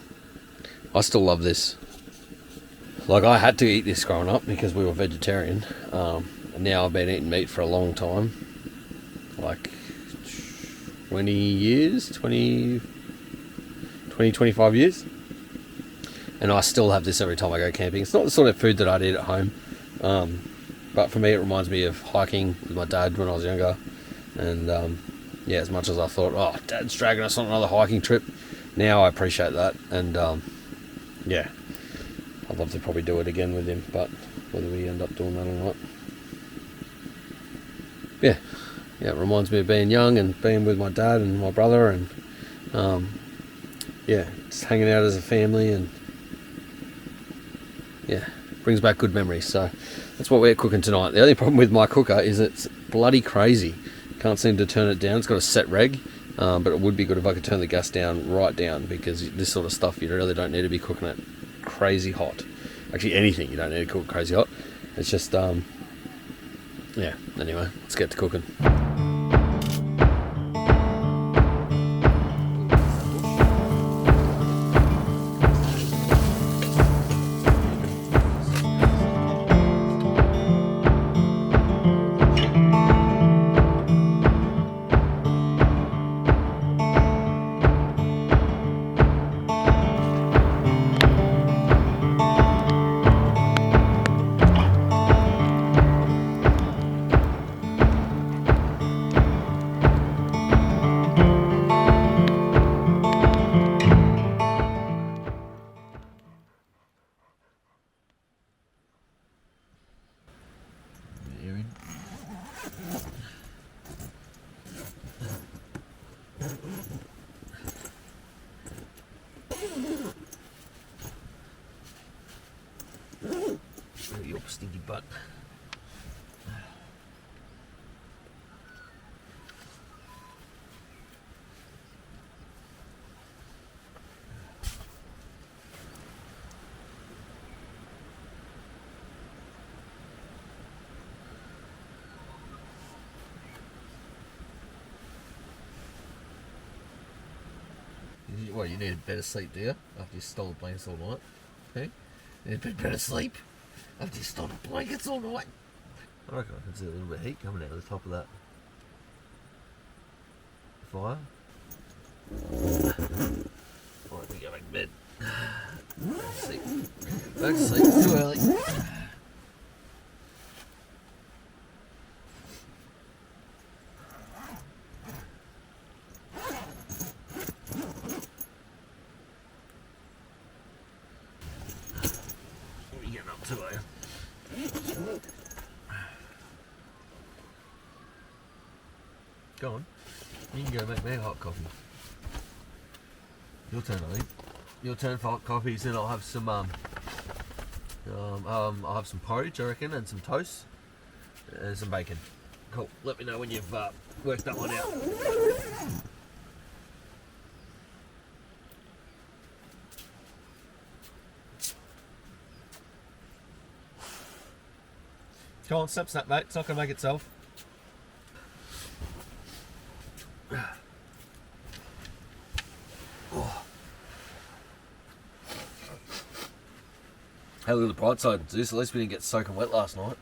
I still love this. Like, I had to eat this growing up because we were vegetarian. And now I've been eating meat for a long time. Like 20 years, 25 years. And I still have this every time I go camping. It's not the sort of food that I'd eat at home. But for me, it reminds me of hiking with my dad when I was younger. And yeah, as much as I thought, oh, Dad's dragging us on another hiking trip, now I appreciate that. And yeah, I'd love to probably do it again with him, but whether we end up doing that or not. Yeah, it reminds me of being young and being with my dad and my brother, and yeah, just hanging out as a family, and yeah, brings back good memories. So that's what we're cooking tonight. The only problem with my cooker is it's bloody crazy. Can't seem to turn it down. It's got a set reg, but it would be good if I could turn the gas down, right down, because this sort of stuff you really don't need to be cooking it crazy hot. Actually, anything you don't need to cook crazy hot. It's just yeah, anyway, let's get to cooking. Your stinky butt. Well, you need better sleep, do you? After you stole the blankets all night. Hey? You need a bit better sleep after you stole the blankets all night. I reckon I can see a little bit of heat coming out of the top of that fire. Alright, we go back to bed. Back to sleep. Too early. What are you getting up to, are you? Go on. You can go make me a hot coffee. Your turn, I think. Your turn for hot coffees, then I'll have some I'll have some porridge, I reckon, and some toast and some bacon. Cool. Let me know when you've worked that one out. Come on, snap, mate. It's not going to make itself. Oh. Hey, look at the bright side, Zeus. At least we didn't get soaking wet last night.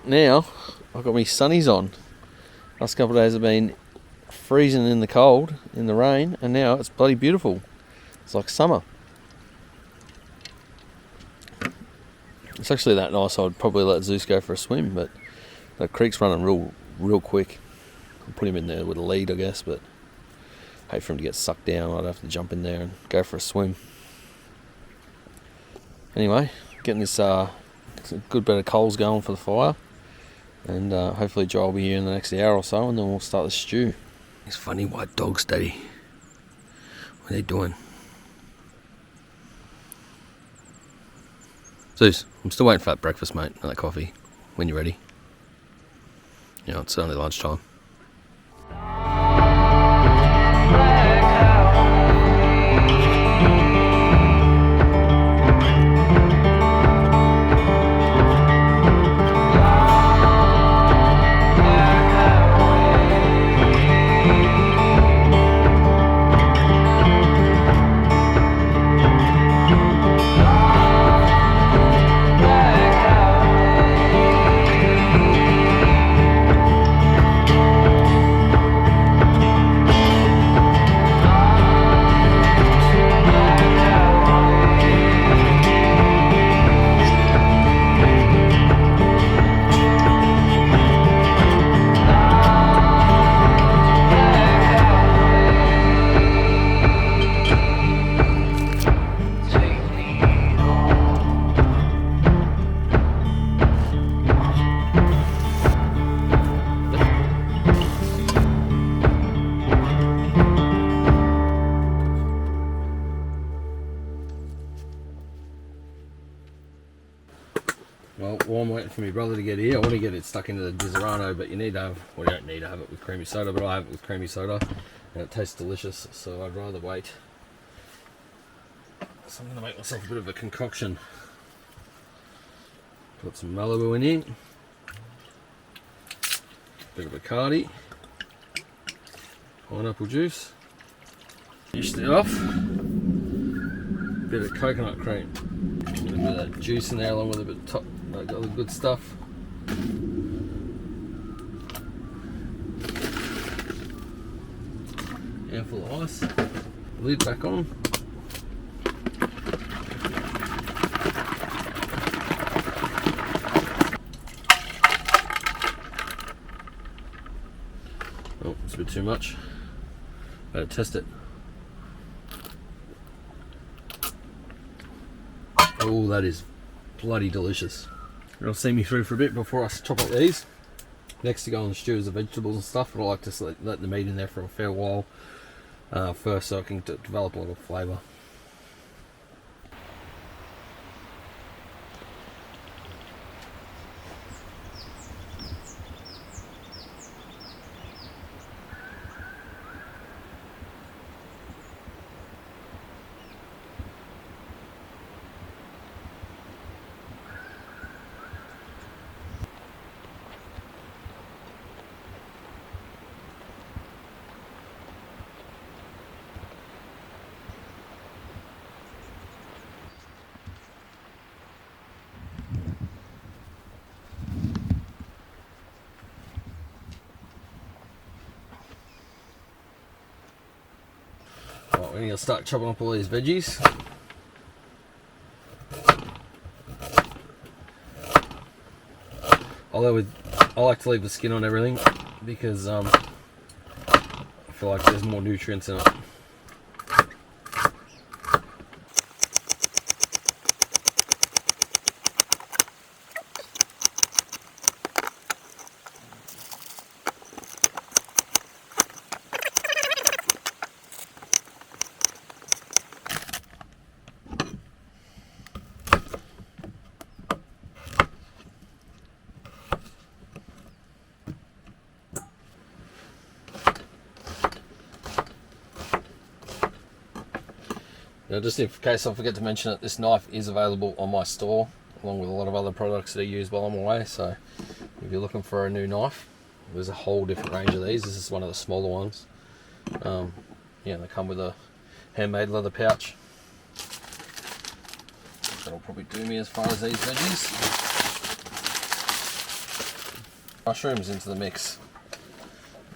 Now I've got my sunnies on. Last couple of days have been freezing in the cold, in the rain, and now it's bloody beautiful. It's like summer. It's actually that nice. I'd probably let Zeus go for a swim, but the creek's running real quick. I'll put him in there with a lead, I guess, but hate for him to get sucked down. I'd have to jump in there and go for a swim. Anyway, getting this good bit of coals going for the fire, and hopefully Joel will be here in the next hour or so, and then we'll start the stew. These funny white dogs, Daddy. What are they doing? Zeus, I'm still waiting for that breakfast, mate, and that coffee. When you're ready. You know, it's only lunchtime. Well, while I'm waiting for my brother to get here, I want to get it stuck into the Disaronno, but you need to have, well, you don't need to have it with creamy soda, but I have it with creamy soda, and it tastes delicious, so I'd rather wait. So I'm going to make myself a bit of a concoction. Put some Malibu in here, bit of Bacardi, pineapple juice, finish it off, bit of coconut cream, a bit of juice in there along with a bit of top, like all the good stuff. Handful of ice, lid back on. Oh, it's a bit too much. Better test it. Oh, that is bloody delicious. It'll see me through for a bit before I chop up these. Next to go on the stew is the vegetables and stuff, but I like to let the meat in there for a fair while first, so I can develop a lot of flavour. Right, we're going to start chopping up all these veggies. Although I like to leave the skin on everything because I feel like there's more nutrients in it. Now, just in case I forget to mention it, this knife is available on my store, along with a lot of other products that I use while I'm away. So if you're looking for a new knife, there's a whole different range of these. This is one of the smaller ones. Yeah, they come with a handmade leather pouch. That'll probably do me as far as these veggies. Mushrooms into the mix.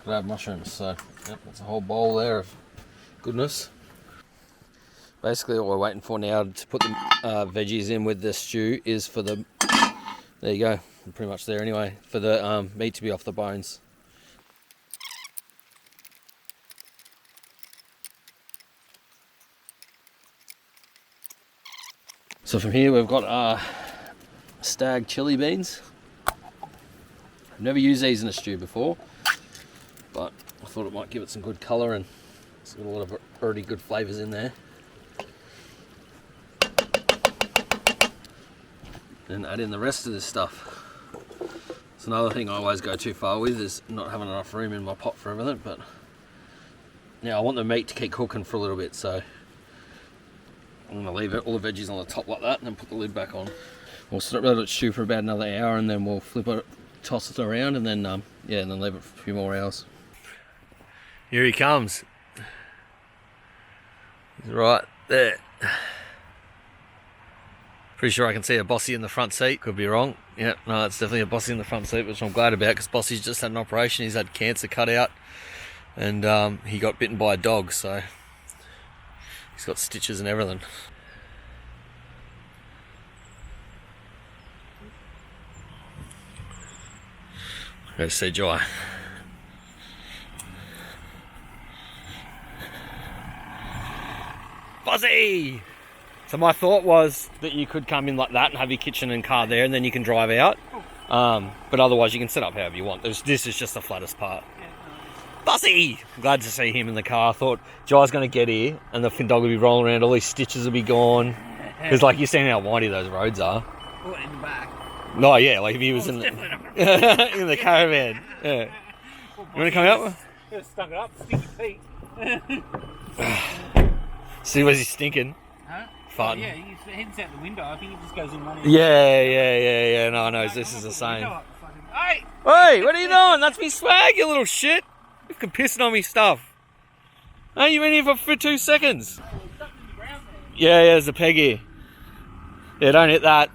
Could add mushrooms, so yep, that's a whole bowl there of goodness. Basically all we're waiting for now to put the veggies in with the stew is for the, there you go, I'm pretty much there anyway, for the meat to be off the bones. So from here we've got stag chili beans. I've never used these in a stew before, but I thought it might give it some good colour, and it's got a lot of already good flavours in there. And add in the rest of this stuff. It's another thing I always go too far with, is not having enough room in my pot for everything, but now I want the meat to keep cooking for a little bit, so I'm going to leave all the veggies on the top like that and then put the lid back on. We'll let it stew for about another hour, and then we'll flip it, toss it around, and then yeah, and then leave it for a few more hours. Here he comes. He's right there. Pretty sure I can see a Bossy in the front seat. Could be wrong. Yeah, no, it's definitely a Bossy in the front seat, which I'm glad about, because Bossy's just had an operation. He's had cancer cut out, and he got bitten by a dog, so he's got stitches and everything. Go see Joy. Bossy! So my thought was that you could come in like that and have your kitchen and car there, and then you can drive out. But otherwise you can set up however you want. This is just the flattest part. Bossy! Glad to see him in the car. I thought Jai's going to get here and the fin dog will be rolling around, all these stitches will be gone. Because like you've seen how windy those roads are. Oh, in the back. No, yeah, like if he was in the, in the caravan. Yeah. You want to come out? Just stuck it up, stinky feet. See, was he stinking? Huh? Farting. Oh, yeah, his head's out the window. I think he just goes in one. Yeah. No, this is the same. Hey! Hey, what are you doing? That's me swag, you little shit. You've been pissing on me stuff. Hey, you been here for 2 seconds. Yeah, there's a peg here. Yeah, don't hit that.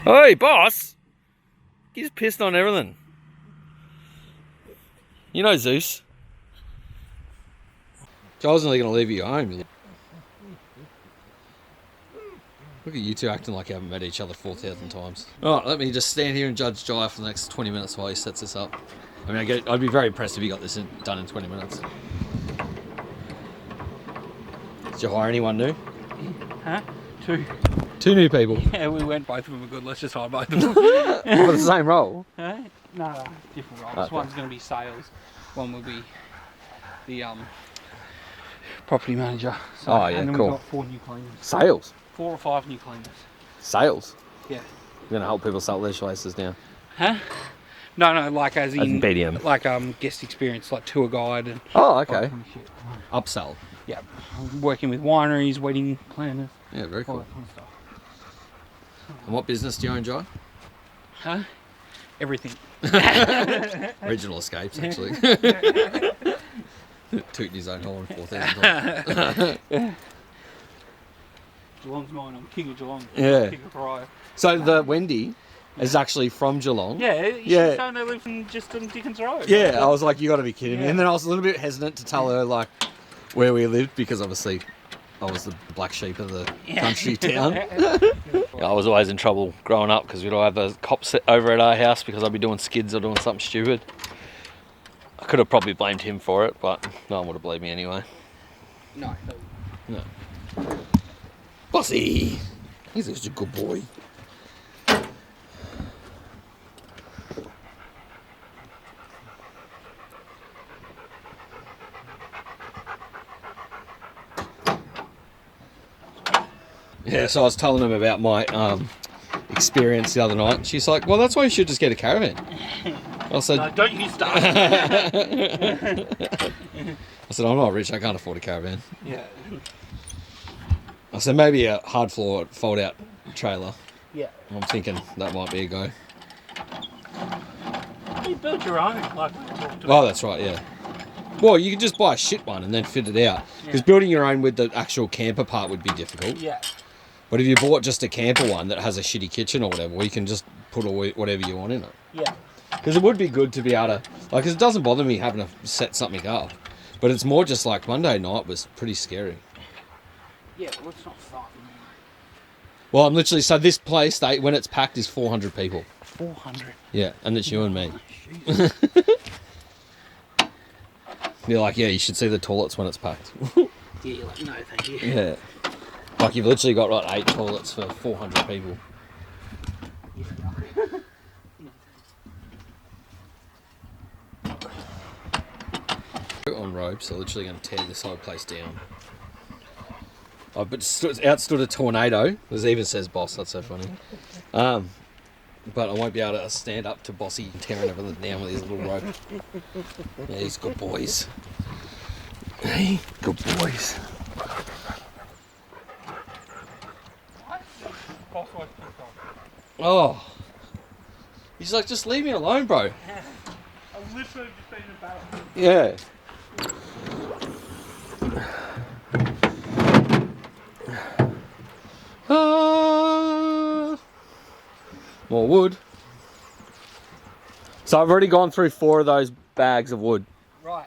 Hey, boss! He's pissed on everything. You know Zeus. I wasn't really going to leave you home. Look at you two acting like you haven't met each other 4,000 times. Alright, let me just stand here and judge Jai for the next 20 minutes while he sets this up. I mean, I'd be very impressed if he got this done in 20 minutes. Did you hire anyone new? Huh? 2. 2 new people? Yeah, we went, both of them are good. Let's just hire both of them. For the same role? No, different roles. Okay. One's going to be sales. One will be the property manager. So, Oh, yeah, and then cool. we've got 4 new cleaners. Sales? 4 or 5 new cleaners. Sales? Yeah. You're going to help people sell their places now? Huh? No, like as in BDM? like guest experience, like tour guide and Oh, okay. that kind of shit. Upsell? Yeah. Working with wineries, wedding planners, Yeah, very all cool. that kind of stuff. And what business do you enjoy? Huh? Everything. Regional Escapes, actually. Tooting his own horn 4,000 times. Geelong's mine. I'm king of Geelong. Yeah. King of Pariah. So the Wendy is actually from Geelong? Yeah, she's saying they live just on Dickens Road. Yeah, I was like, you got to be kidding me. Yeah. And then I was a little bit hesitant to tell her, like, where we lived, because obviously I was the black sheep of the country town. I was always in trouble growing up because we'd all have the cops over at our house because I'd be doing skids or doing something stupid. I could have probably blamed him for it, but no one would have blamed me anyway. No. Bossy! He's such a good boy. Yeah, so I was telling him about my experience the other night. She's like, well, that's why you should just get a caravan. I said, No, don't you start. I said, I'm not rich, I can't afford a caravan. Yeah. I said, maybe a hard floor fold out trailer. Yeah. I'm thinking that might be a go. You build your own, like we talked about. Oh, that's right, yeah. Well, you can just buy a shit one and then fit it out. Because building your own with the actual camper part would be difficult. Yeah. But if you bought just a camper one that has a shitty kitchen or whatever, well, you can just put whatever you want in it. Yeah. Because it would be good to be able to, like, 'cause it doesn't bother me having to set something up. But it's more just like Monday night was pretty scary. Yeah, but let's not start. Well, I'm literally, so this place, when it's packed, is 400 people. 400. Yeah, and it's you and me. Jesus. You're like, yeah, you should see the toilets when it's packed. Yeah, you're like, no, thank you. Yeah. Like, you've literally got, like, 8 toilets for 400 people. On ropes, so literally going to tear this whole place down. I've outstood a tornado. This even says boss, that's so funny. But I won't be able to stand up to Bossy tearing everything down with his little rope. Yeah, he's good boys. Hey, good boys. Oh. He's like, just leave me alone, bro. I've literally just been in a battle. Yeah. More wood. So I've already gone through 4 of those bags of wood. Right.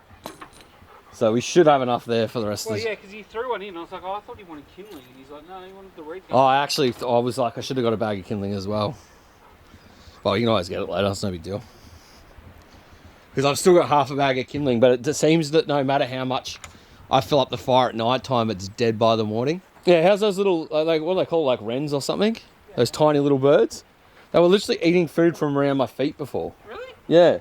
So we should have enough there for the rest Well, of the... yeah, because he threw one in. I was like, oh, I thought he wanted kindling. And he's like, no, he wanted the reed gun. Oh, I was like, I should have got a bag of kindling as well. Well, you can always get it later, it's no big deal. Because I've still got half a bag of kindling, but it seems that no matter how much I fill up the fire at night time, it's dead by the morning. Yeah, how's those little, like, what do they call, like wrens or something? Yeah. Those tiny little birds? They were literally eating food from around my feet before. Really? Yeah.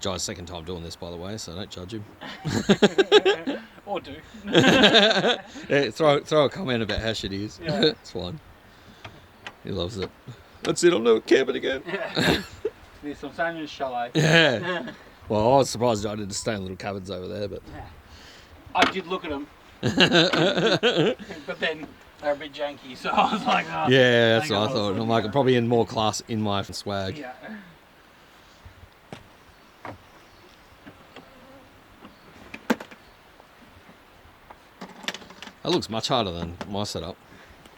Jai's second time doing this, by the way, so don't judge him. Or do. Yeah, throw a comment about how shit he is. Yeah. It's fine. He loves it. That's it, I'm never camping again. Yeah. This, I'm saying it's shallow. Yeah. Well, I was surprised I didn't stay in little cabins over there, but... Yeah. I did look at them. But then they're a bit janky, so I was like, oh, yeah, that's what I thought. I'm like, I'm probably in more class in my swag. Yeah. That looks much harder than my setup.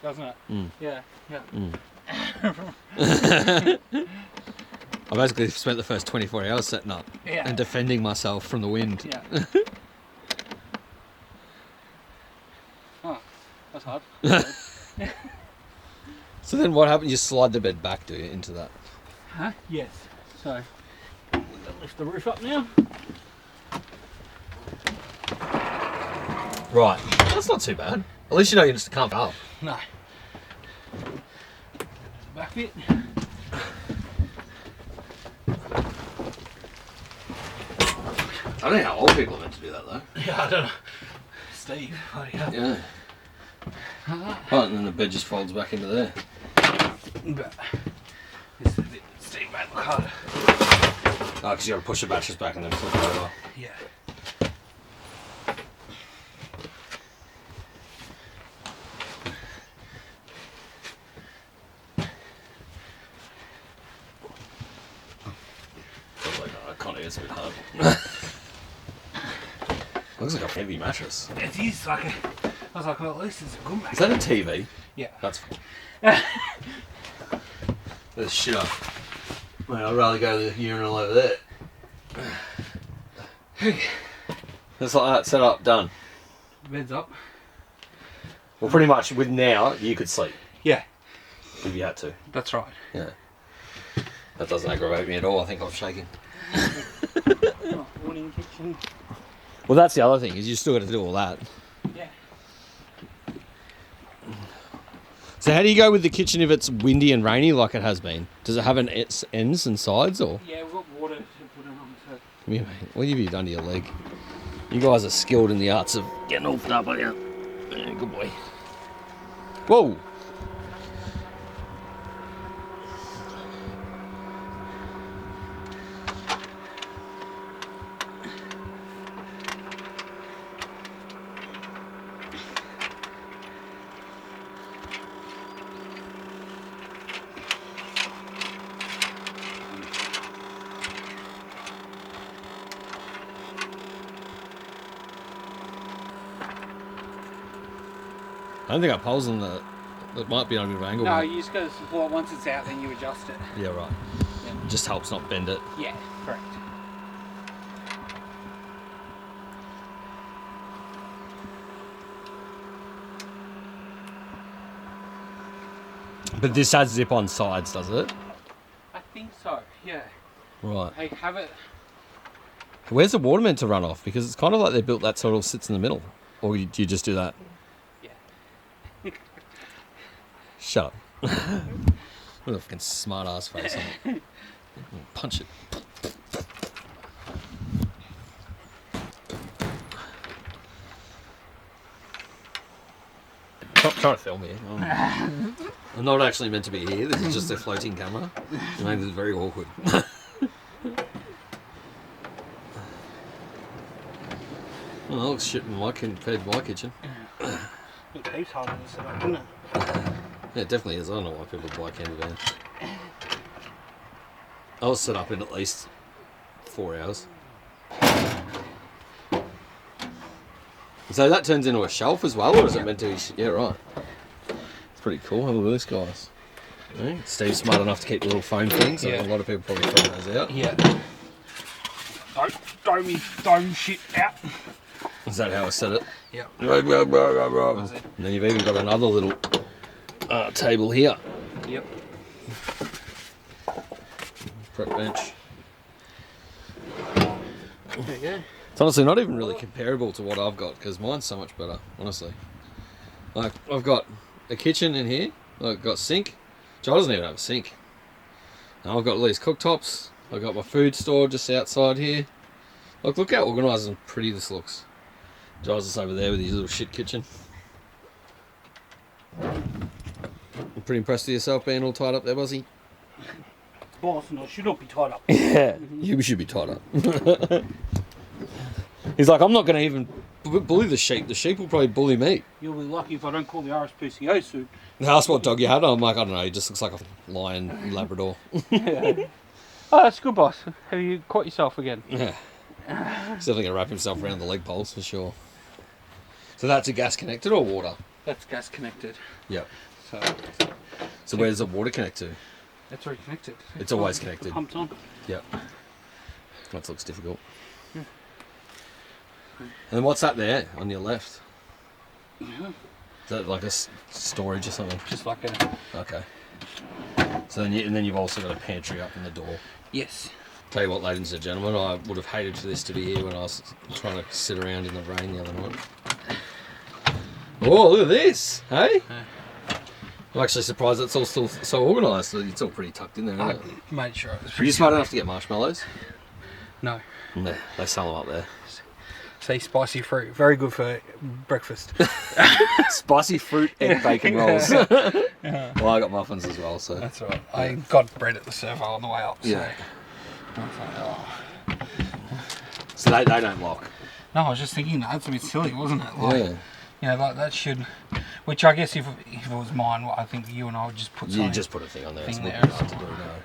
Doesn't it? Mm. Yeah, yeah. I basically spent the first 24 hours setting up and defending myself from the wind. Yeah. Oh, that's hard. So then what happened? You slide the bed back, do you, into that? Huh? Yes. So, we're going to lift the roof up now. Right. That's not too bad. At least you know you just can't up. No. Back bit. I don't know how old people are meant to do that, though. Yeah, I don't know. Steve, bloody hell. Yeah. Oh, and then the bed just folds back into there. But this is a bit Steve made look harder. Oh, because you got to push the mattress back and then flip it over. Yeah. It's a bit hard. Looks like a heavy mattress. It is like a... I was like, well, at least it's a good mattress. Is that a TV? Yeah. That's fine. There's shit up. Mate, I'd rather go to the urinal over there. Just like that, set up, done. Bed's up. Well, pretty much with now, you could sleep. Yeah. If you had to. That's right. Yeah. That doesn't aggravate me at all. I think I'm shaking. Morning kitchen. Well, that's the other thing, is you still got to do all that. Yeah. So how do you go with the kitchen if it's windy and rainy like it has been? Does it have an ends and sides, or? Yeah, we've got water to put it on. So. Yeah, mate. What have you done to your leg? You guys are skilled in the arts of getting all up, aren't you? Yeah, good boy. Whoa! I don't think our poles on the... It might be on a bit of an angle. No, you just got to support. Once it's out, then you adjust it. Yeah, right. Yeah. It just helps not bend it. Yeah, correct. But this has zip-on sides, does it? I think so, yeah. Right. They have it... Where's the water meant to run off? Because it's kind of like they built that sort of sits in the middle. Or do you just do that? Yeah. Shut up. What a fucking smart ass face on it. Punch it. Stop trying to film me. I'm not actually meant to be here. This is just a floating camera. It makes it very awkward. Well, that looks shit in my compared to my kitchen. It heaps harder to set up, doesn't it? Yeah, it definitely is. I don't know why people buy camper vans. I was set up in at least 4 hours. So that turns into a shelf as well, or is it meant to be... Yeah, right. It's pretty cool. Have a look at this, guys. Right. Steve's smart enough to keep the little foam things, so a lot of people probably throw those out. Yeah. Don't throw me foam shit out. Is that how I said it? Yep. And then you've even got another little table here. Yep. Prep bench. There you go. It's honestly not even really comparable to what I've got, because mine's so much better, honestly. Like, I've got a kitchen in here, I've got a sink. Joe doesn't even have a sink. And I've got all these cooktops, I got my food store just outside here. Look how organised and pretty this looks. Giles is over there with his little shit kitchen. I'm pretty impressed with yourself being all tied up there, Buzzy. Boss, no, should not be tied up. Yeah, you should be tied up. He's like, I'm not going to even bully the sheep. The sheep will probably bully me. You'll be lucky if I don't call the RSPCA soon. They asked what dog you had. I'm like, I don't know. He just looks like a lion Labrador. Yeah. Oh, that's good, boss. Have you caught yourself again? Yeah. He's definitely going to wrap himself around the leg poles for sure. So that's a gas connected or water? That's gas connected. Yep. So where does the water connect to? that's already connected. It's always connected. The pump's on. Yep. That looks difficult. Yeah. And what's that there on your left? Yeah. Is that like a storage or something? Just like a... Okay. So then, and then you've also got a pantry up in the door. Yes. Tell you what, ladies and gentlemen, I would have hated for this to be here when I was trying to sit around in the rain the other night. Oh, look at this, hey? I'm actually surprised it's all still so organised. It's all pretty tucked in there, isn't it? Made sure it was Are you smart enough to get marshmallows? No. No, they sell them up there. Say spicy fruit. Very good for breakfast. Spicy fruit, egg, bacon rolls. Yeah. Well, I got muffins as well, so. That's right. I got bread at the servo on the way up. So. Yeah. I was like, oh. So they don't lock. No, I was just thinking that's a bit silly, wasn't it? Like, Yeah. You know, like that should... Which I guess if it was mine, I think you and I would just put something... You just put a thing on there. It's Thing not there. hard to do, no.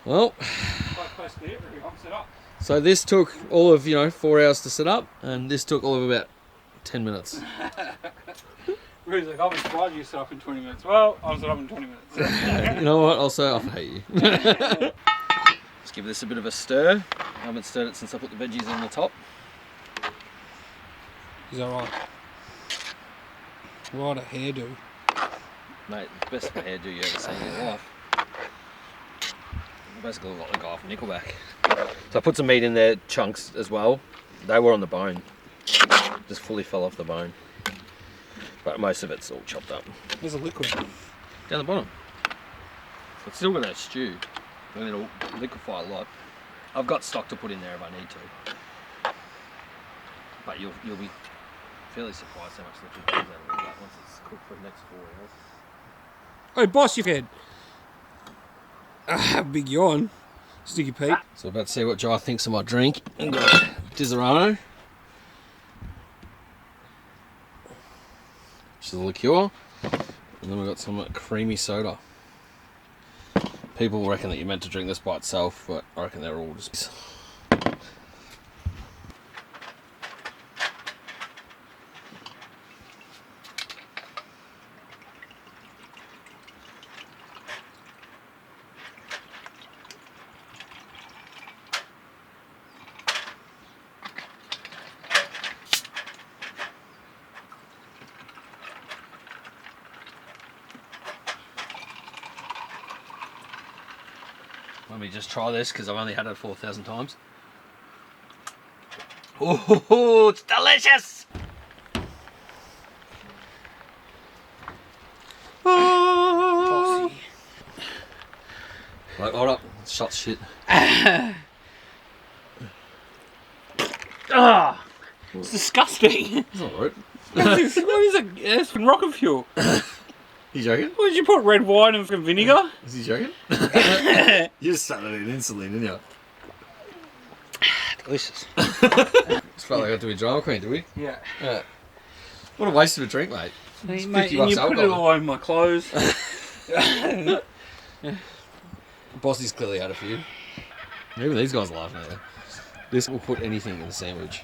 Well, Quite close to it, really. I'm set up. so this took all of, 4 hours to set up, and this took all of about 10 minutes. Rudy's like, I'm surprised you set up in 20 minutes. Well, I was set up in 20 minutes. You know what? Also, I hate you. Let's give this a bit of a stir. I haven't stirred it since I put the veggies on the top. Is that right? What a hairdo. Mate, best hairdo you ever seen in your life. I basically look like the guy from Nickelback. So I put some meat in there, chunks as well. They were on the bone. Just fully fell off the bone. But most of it's all chopped up. There's a liquid. Down the bottom. It's still going to stew. And it'll liquefy a lot. I've got stock to put in there if I need to. But you'll be fairly surprised how much liquid comes out of that once it's cooked for the next 4 hours. Oh, boss, you've had. Big yawn. Sticky Pete. So we're about to see what Jai thinks of my drink. I've got Disaronno, which is a liqueur. And then we've got some creamy soda. People reckon that you're meant to drink this by itself, but I reckon they're all just... Let me just try this because I've only had it 4,000 times. Oh, it's delicious! Bossy. Right, hold up. Shut shit. Ah, it's disgusting. It's alright. What is it? It's from rocket fuel. You joking? What did you put? Red wine and some vinegar? Is he joking? You just sat it in instantly, didn't you? Delicious. It's felt like I got to be drama queen, did we? Yeah. Yeah. What a waste of a drink, mate. Hey, It's mate, 50 and you bucks put it alcohol. all over my clothes. Bossy's clearly had a few. Even these guys are laughing at you. This will put anything in a sandwich.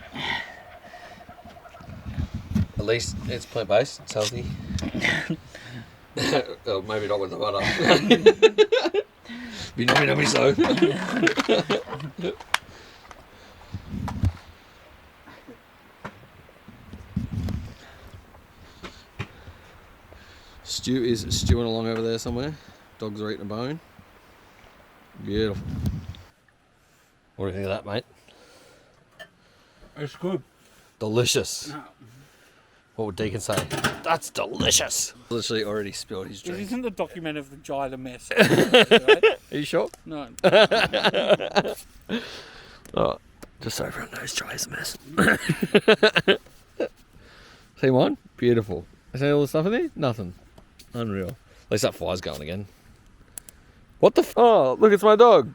At least it's plant-based, it's healthy. Oh, maybe not with the butter. Be nummy so. Stew is stewing along over there somewhere. Dogs are eating a bone. Beautiful. What do you think of that, mate? It's good. Delicious. What would Deacon say? That's delicious. Literally already spilled his It drink. isn't the document of the jar the mess. Are you sure? No. Oh, just so everyone knows, Jai is a mess. See mine? Beautiful. Is there all the stuff in there? Nothing. Unreal. At least that fire's going again. What the oh, look, it's my dog.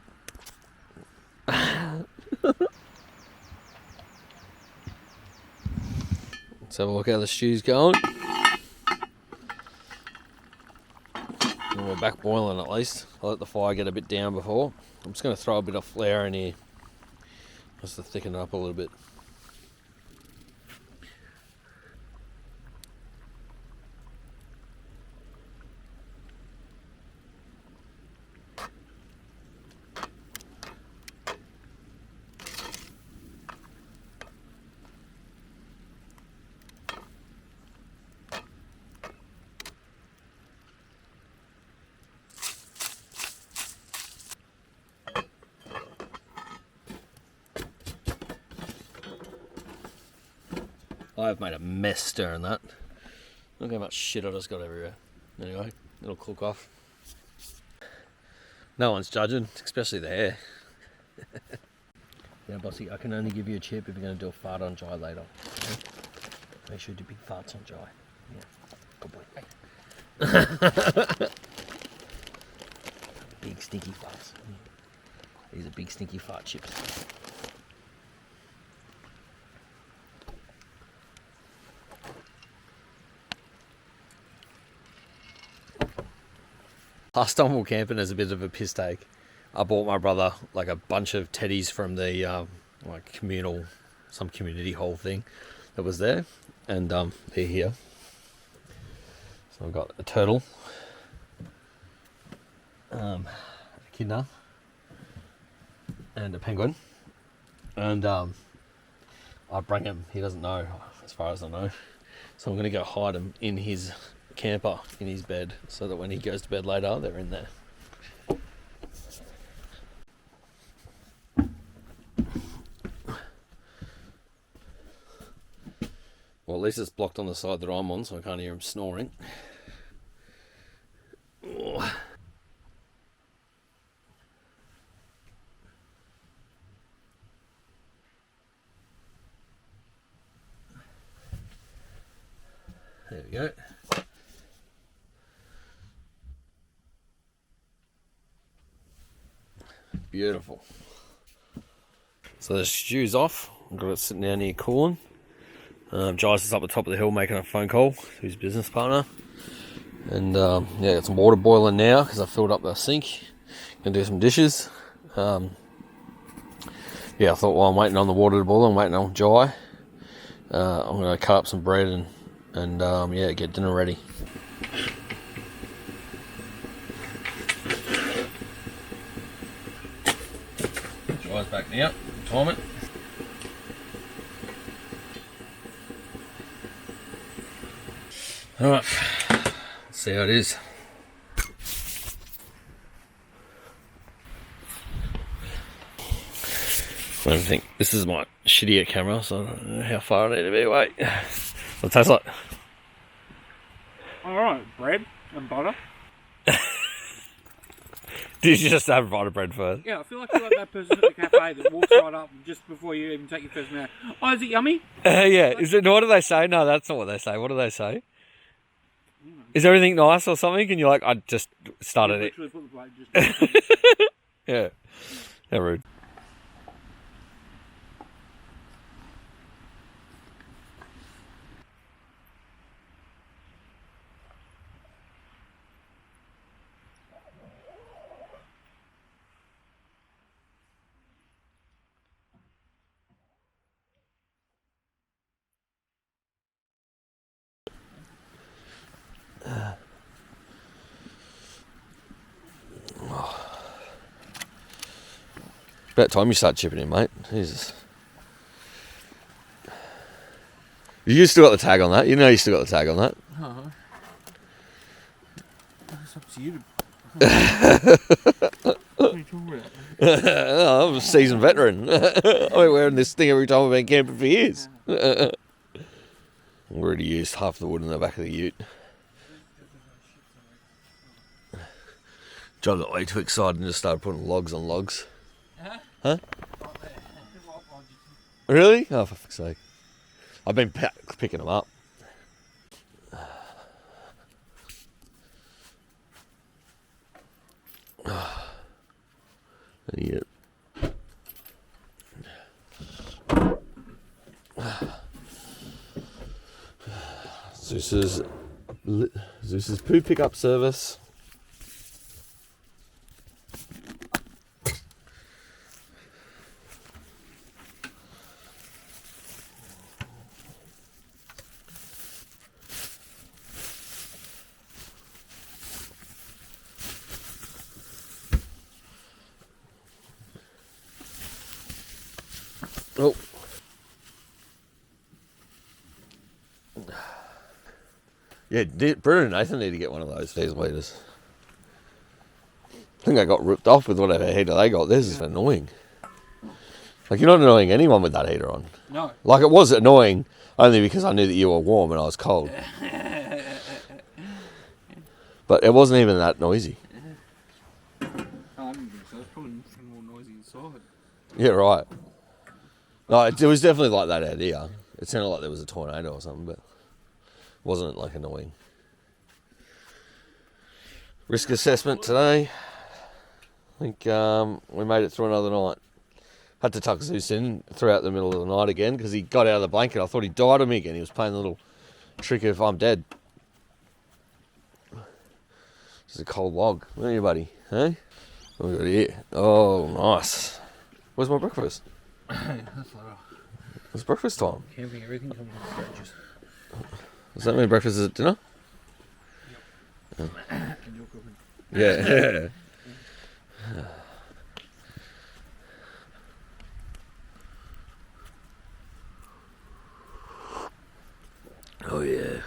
Let's have a look how the stew's going. And we're back boiling at least. I'll let the fire get a bit down before. I'm just going to throw a bit of flour in here just to thicken it up a little bit. I've made a mess stirring that. Look how much shit I just got everywhere. Anyway, it'll cook off. No one's judging, especially the hair. Yeah, bossy, I can only give you a chip if you're going to do a fart on Jai later. Okay? Make sure you do big farts on Jai. Yeah, good boy. Big stinky farts. These are big stinky fart chips. Last time we were camping as a bit of a piss take, I bought my brother like a bunch of teddies from the like some community hall thing that was there, and they're here. So I've got a turtle, a echidna, and a penguin, and I bring him. He doesn't know, as far as I know, so I'm going to go hide him in his camper in his bed so that when he goes to bed later they're in there. Well, at least it's blocked on the side that I'm on so I can't hear him snoring. Oh. There we go. Beautiful. So the stew's off. I've got it sitting down here cooling. Jai's is up the top of the hill making a phone call to his business partner. And yeah, got some water boiling now because I filled up the sink. Gonna do some dishes. Yeah, I thought while I'm waiting on the water to boil, I'm waiting on Jai. I'm gonna cut up some bread and yeah, get dinner ready. Jai's back now. Time it. Alright, let's see how it is. I don't think this is my shittier camera, so I don't know how far I need to be away. What it tastes like? Alright, bread and butter. Did you just have butter bread first? Yeah, I feel like you're like that person at the cafe that walks right up just before you even take your first meal. Oh, is it yummy? Yeah, is it? What do they say? No, that's not what they say. What do they say? Is everything nice or something? And you're like, I just started it. Put the plate just Yeah, how rude. About time you start chipping in, mate. Jesus. You still got the tag on that. You know you still got the tag on that. It's up to you to... What are you talking about? I'm a seasoned veteran. I've been wearing this thing every time I've been camping for years. We already used half the wood in the back of the ute. John got way too excited and just started putting logs on logs. Huh? Really? Oh, for fuck's sake. I've been picking them up. Idiot. Zeus's poo pickup service. Oh. Yeah, Bruno and Nathan need to get one of those diesel heaters. I think I got ripped off with whatever heater they got. This is annoying. Like, you're not annoying anyone with that heater on. No. Like, it was annoying only because I knew that you were warm and I was cold. But it wasn't even that noisy. I don't think so. It's probably more noisy inside. Yeah, right. No, it was definitely like that out here. It sounded like there was a tornado or something, but it wasn't like annoying. Risk assessment today. I think we made it through another night. Had to tuck Zeus in throughout the middle of the night again because he got out of the blanket. I thought he died on me again. He was playing the little trick of I'm dead. This is a cold log. Where are you, buddy? Hey? What have we got here? Oh, nice. Where's my breakfast? That's like It's breakfast time. camping, everything comes in stretches. Does that mean breakfast is at dinner? And you're cooking. Yeah. Oh yeah.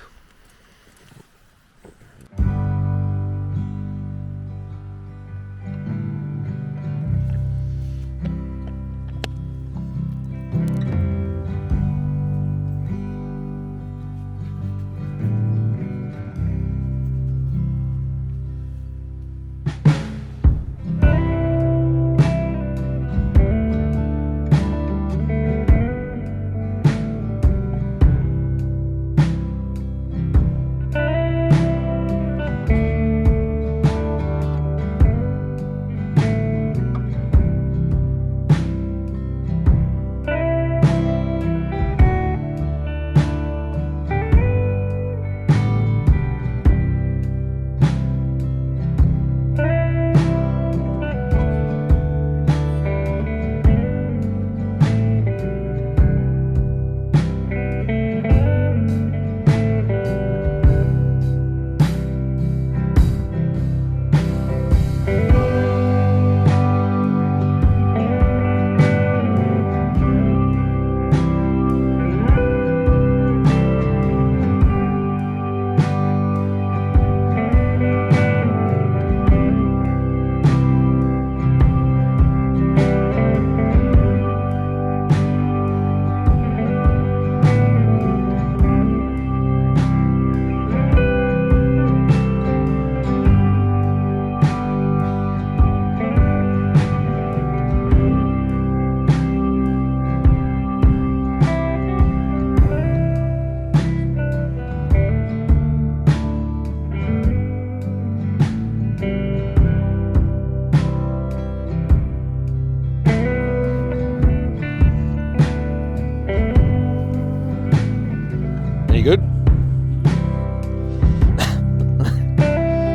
Good?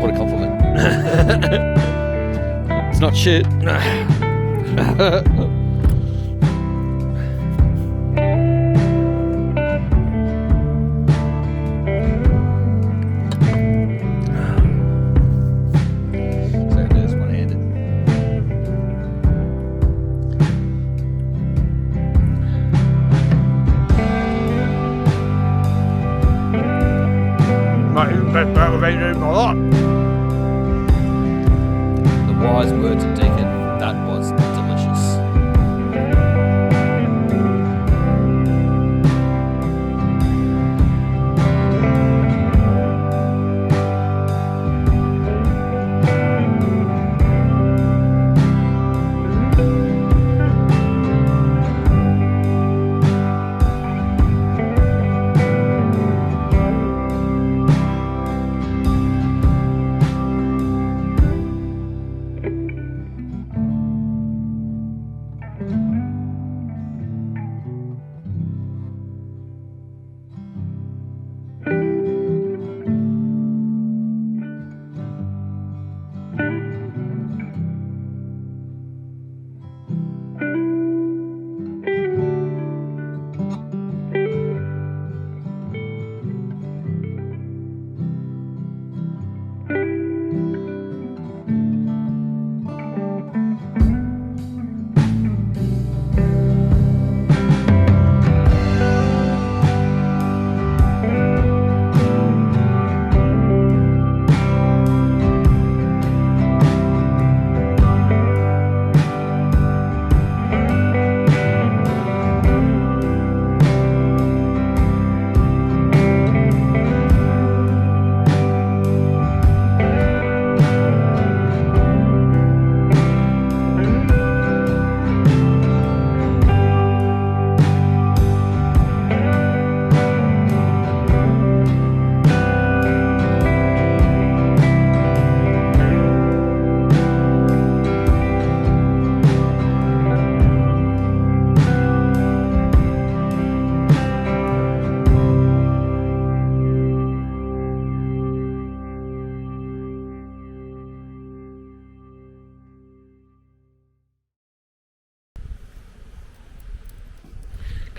What a compliment. It's not shit. So it is one-handed. Best part of it in my life. The wise words of Deacon, that was delicious.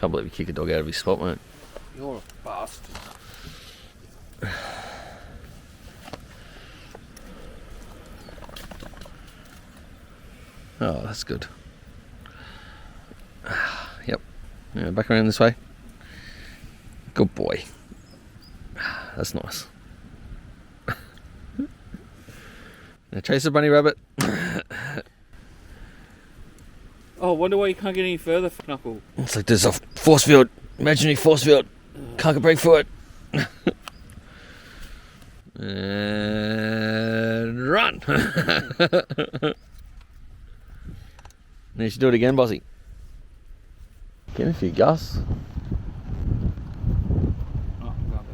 Can't believe you kick a dog out of his spot, mate. You're a bastard. Oh, that's good. Yep. Yeah, back around this way. Good boy. That's nice. Now chase a bunny rabbit. Oh, I wonder why you can't get any further, Knuckle. It's like there's a force field. Imaginary force field. Can't get break for it. And run. Now you should do it again, Bossy. Get a few Gus. Oh, got it.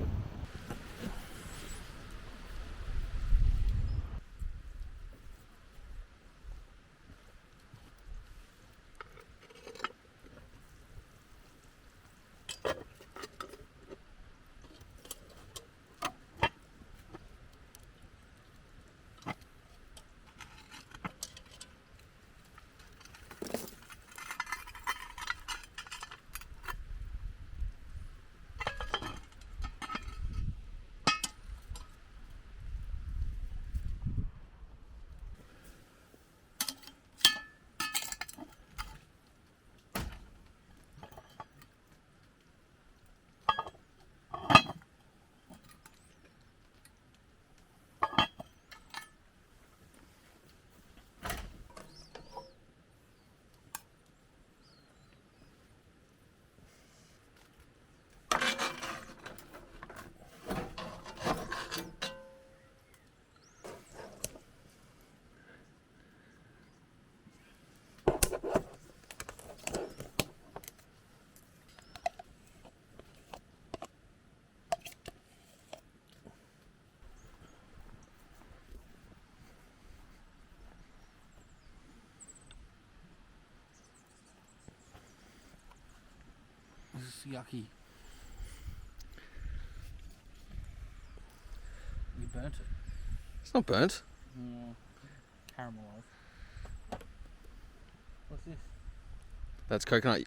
This is yucky. You burnt it. It's not burnt. Caramelized. What's this? That's coconut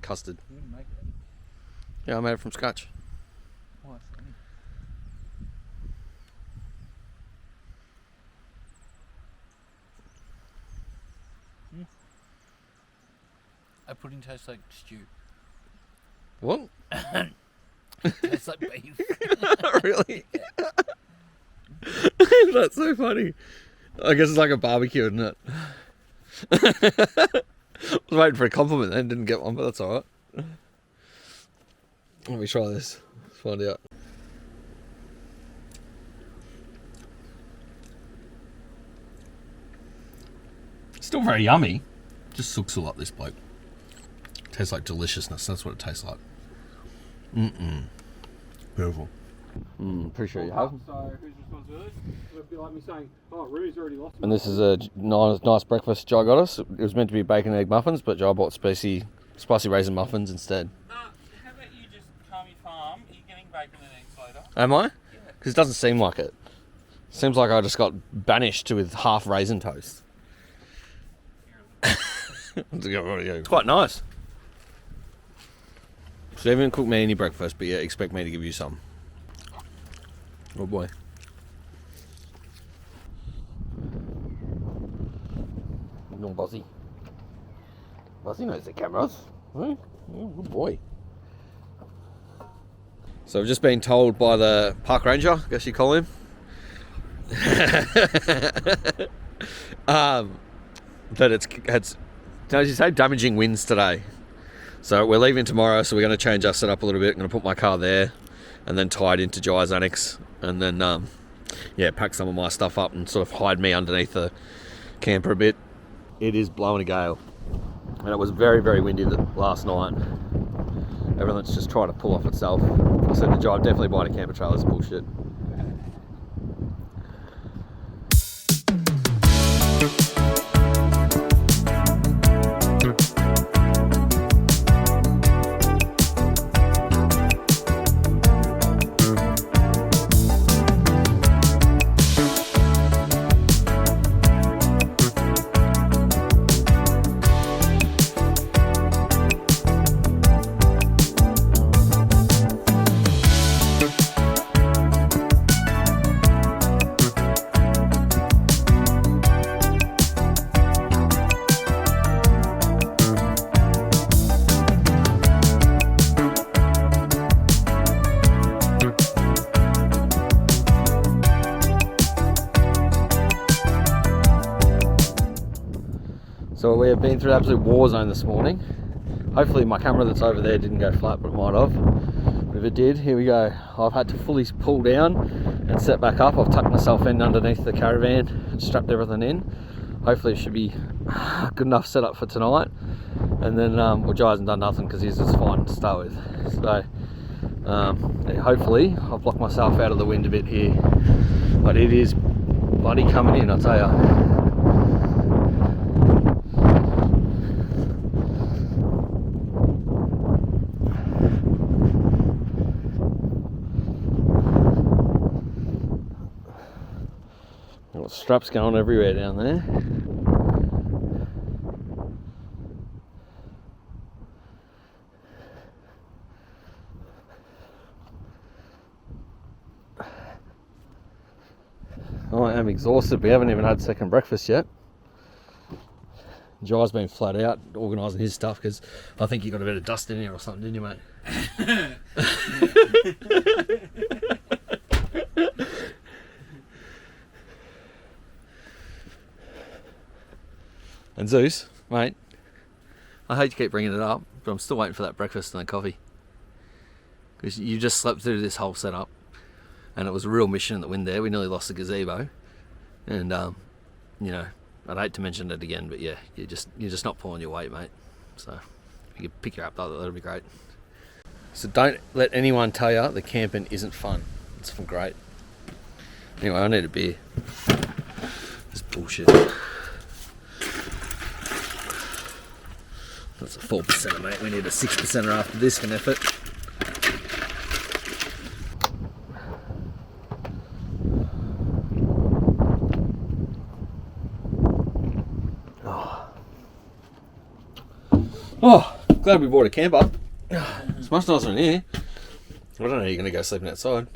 custard. You didn't make it. Yeah, I made it from scratch. Oh, that's funny. A pudding tastes like stew. What? Tastes like beef. Really? That's so funny. I guess it's like a barbecue, isn't it? I was waiting for a compliment then, didn't get one, but that's alright. Let me try this. Let's find out. Still very yummy. Just sooks all up this bloke. Tastes like deliciousness. That's what it tastes like. Beautiful. Appreciate you have. So, whose responsibility? It would be like me saying, oh, Rue's already lost. And this is a nice breakfast Jai got us. It was meant to be bacon and egg muffins, but Jai bought spicy raisin muffins instead. How about you just calm your farm? Are you getting bacon and eggs later? Am I? Yeah. Because it doesn't seem like it. Seems like I just got banished with half raisin toast. It's quite nice. So they haven't cooked me any breakfast, but yeah, expect me to give you some. Oh boy. No, Buzzy. Buzzy knows the cameras. Right? Oh, good boy. So I've just been told by the park ranger, I guess you call him, that it's as you say, damaging winds today. So we're leaving tomorrow, so we're going to change our setup a little bit. I'm going to put my car there and then tie it into Jai's annex, and then pack some of my stuff up and sort of hide me underneath the camper a bit. It is blowing a gale, and it was very, very windy last night. Everything's just trying to pull off itself. I said to Jai, I'm definitely buying a camper trailer. It's bullshit. So we have been through absolute war zone this morning. Hopefully my camera that's over there didn't go flat, but it might have. But if it did, here we go. I've had to fully pull down and set back up. I've tucked myself in underneath the caravan and strapped everything in. Hopefully it should be good enough setup for tonight. And then, well, Jai hasn't done nothing because he's just fine to start with. So hopefully I've blocked myself out of the wind a bit here. But it is bloody coming in, I tell ya. Got straps going everywhere down there. I am exhausted. We haven't even had second breakfast yet. Jai's been flat out organising his stuff because I think you got a bit of dust in here or something, didn't you, mate? And Zeus, mate, I hate to keep bringing it up, but I'm still waiting for that breakfast and the coffee. Because you just slept through this whole setup, and it was a real mission in the wind there. We nearly lost the gazebo, and you know, I'd hate to mention it again, but yeah, you're just not pulling your weight, mate. So if you could pick you up like that, that'd be great. So don't let anyone tell you the camping isn't fun. It's fun, great. Anyway, I need a beer. This bullshit. That's a 4%, mate. We need a 6% after this for an effort. Oh, glad we bought a camper. It's much nicer in here. I don't know how you're going to go sleeping outside.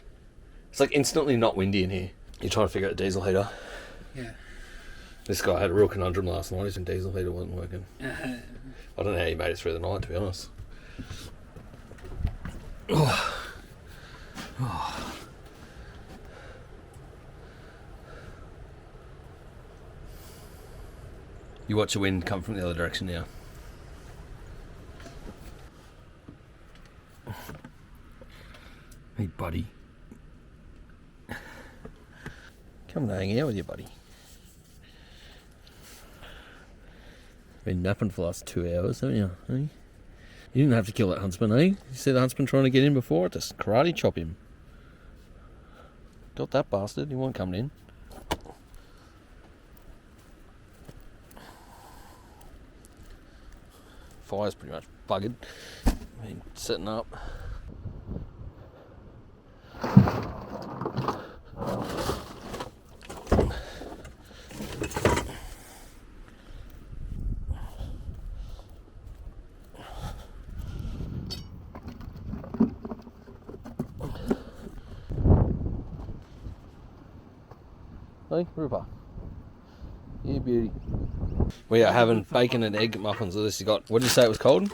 It's like instantly not windy in here. You're trying to figure out a diesel heater. Yeah. This guy had a real conundrum last night. His diesel heater wasn't working. I don't know how he made it through the night, to be honest. Oh. Oh. You watch the wind come from the other direction now. Hey, buddy. Come and hang out with you, buddy. Been napping for the last 2 hours, haven't you? Eh? You didn't have to kill that huntsman, eh? You see the huntsman trying to get in before? Just karate chop him. Got that bastard. He wasn't coming in. Fire's pretty much buggered. Been setting up. Hey, Rupert. Yeah, beauty. We are having bacon and egg muffins. This has got, what did you say it was called?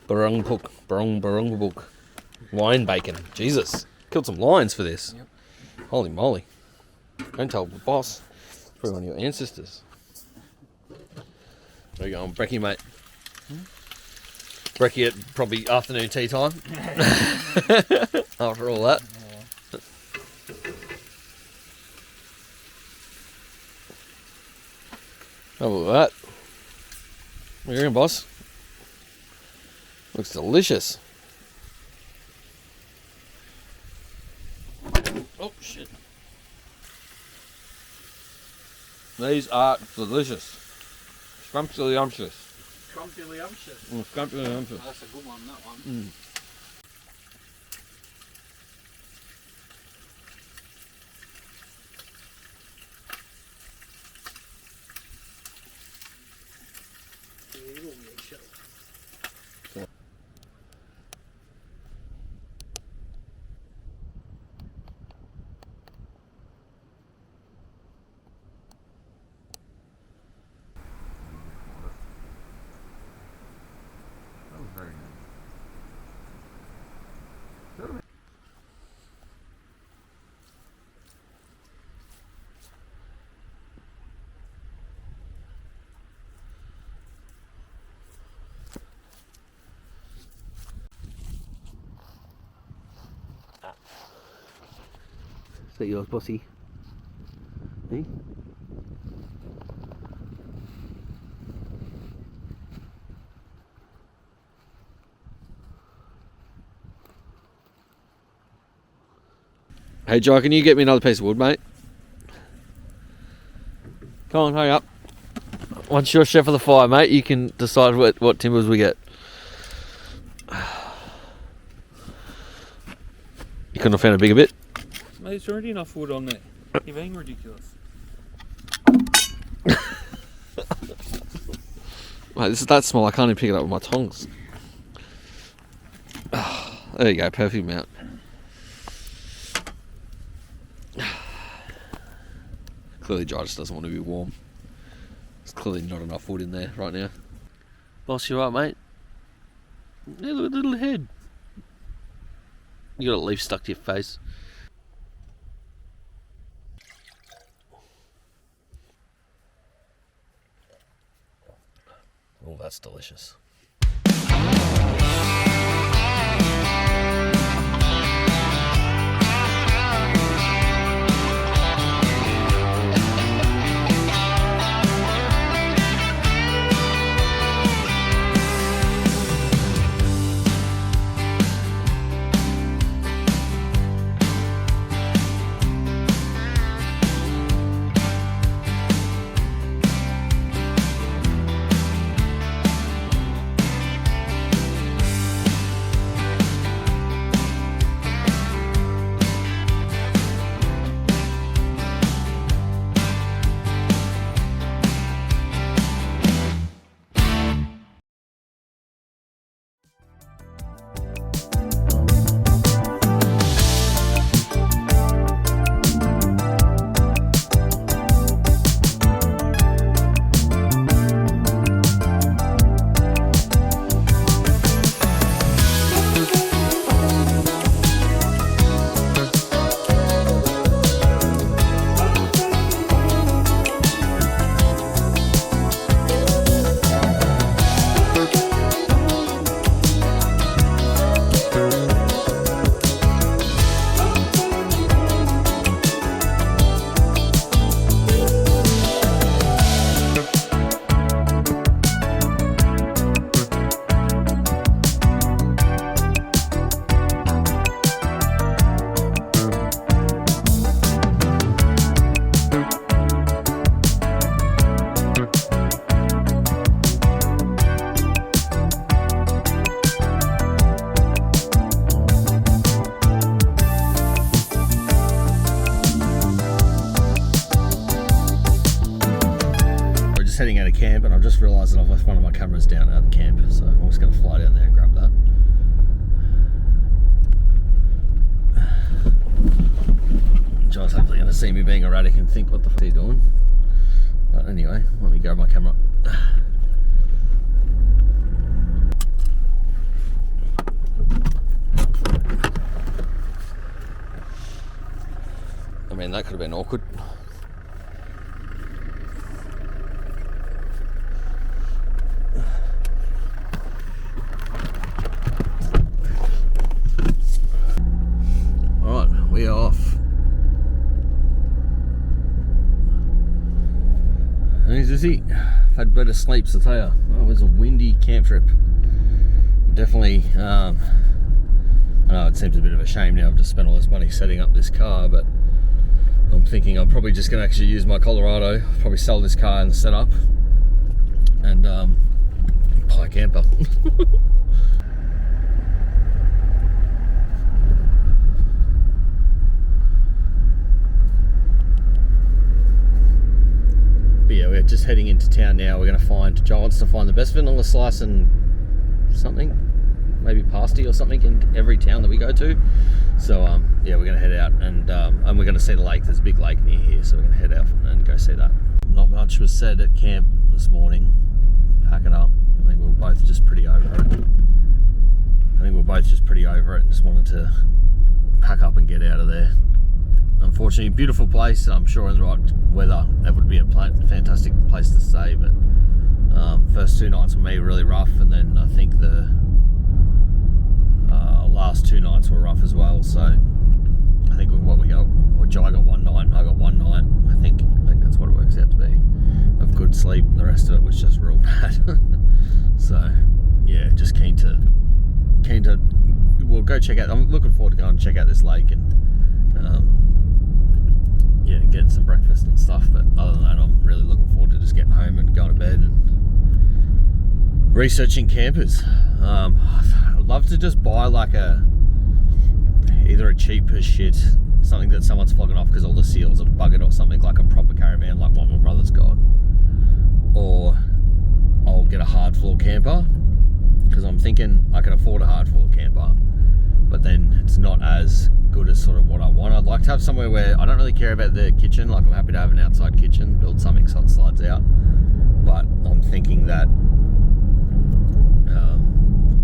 Barungbuk. Lion bacon. Jesus. Killed some lions for this. Yep. Holy moly. Don't tell the boss. It's probably one of your ancestors. There you go, brekkie, mate. Brekkie at probably afternoon tea time. After all that. How about that? What are you doing, boss? Looks delicious. Oh, shit. These are delicious. Scrumptious. Scrumptious. Scrumptious. That's a good one, that one. Mm. Very nice. that yours, bossy? Hey? Hey, Jai, can you get me another piece of wood, mate? Come on, hurry up. Once you're chef of the fire, mate, you can decide what timbers we get. You couldn't have found a bigger bit? Mate, there's already enough wood on there. You're being ridiculous. Mate, this is that small, I can't even pick it up with my tongs. There you go, perfect amount. Clearly Jai just doesn't want to be warm. There's clearly not enough wood in there right now. Boss, you right, mate? Yeah, look at the little head. You got a leaf stuck to your face. Oh, that's delicious. Heading out of camp, and I've just realised that I've left one of my cameras down at the camp, so I'm just going to fly down there and grab that. Jai's hopefully going to see me being erratic and think, what the fuck are you doing? But anyway, let me grab my camera. I mean, that could have been awkward. We are off. Easy. Had better sleeps, I tell you. Well, it was a windy camp trip. Definitely, I know it seems a bit of a shame now. I've just spent all this money setting up this car, but I'm thinking I'm probably just going to actually use my Colorado, probably sell this car and set up, and buy a camper. But yeah, we're just heading into town now. We're going to find, Joel wants to find the best vanilla slice and something, maybe pasty or something in every town that we go to. So yeah, we're going to head out and we're going to see the lake. There's a big lake near here, so we're going to head out and go see that. Not much was said at camp this morning. Packing up. I think we were both just pretty over it. And just wanted to pack up and get out of there. Unfortunately, beautiful place. I'm sure in the right weather that would be a fantastic place to stay, but first 2 nights for me were really rough, and then I think the last 2 nights were rough as well. So I think what Jai got rest of it was just real bad. So yeah, just keen to well, go check out. I'm looking forward to going and check out this lake and yeah, getting some breakfast and stuff. But other than that, I'm really looking forward to just getting home and going to bed and researching campers. I'd love to just buy like either a cheap as shit, something that someone's flogging off because all the seals are buggered, or something like a proper caravan like what my brother's got, or I'll get a hard floor camper, because I'm thinking I can afford a hard floor camper, but then it's not as good as sort of what I want. I'd like to have somewhere where I don't really care about the kitchen. Like, I'm happy to have an outside kitchen, build something so it slides out, but I'm thinking that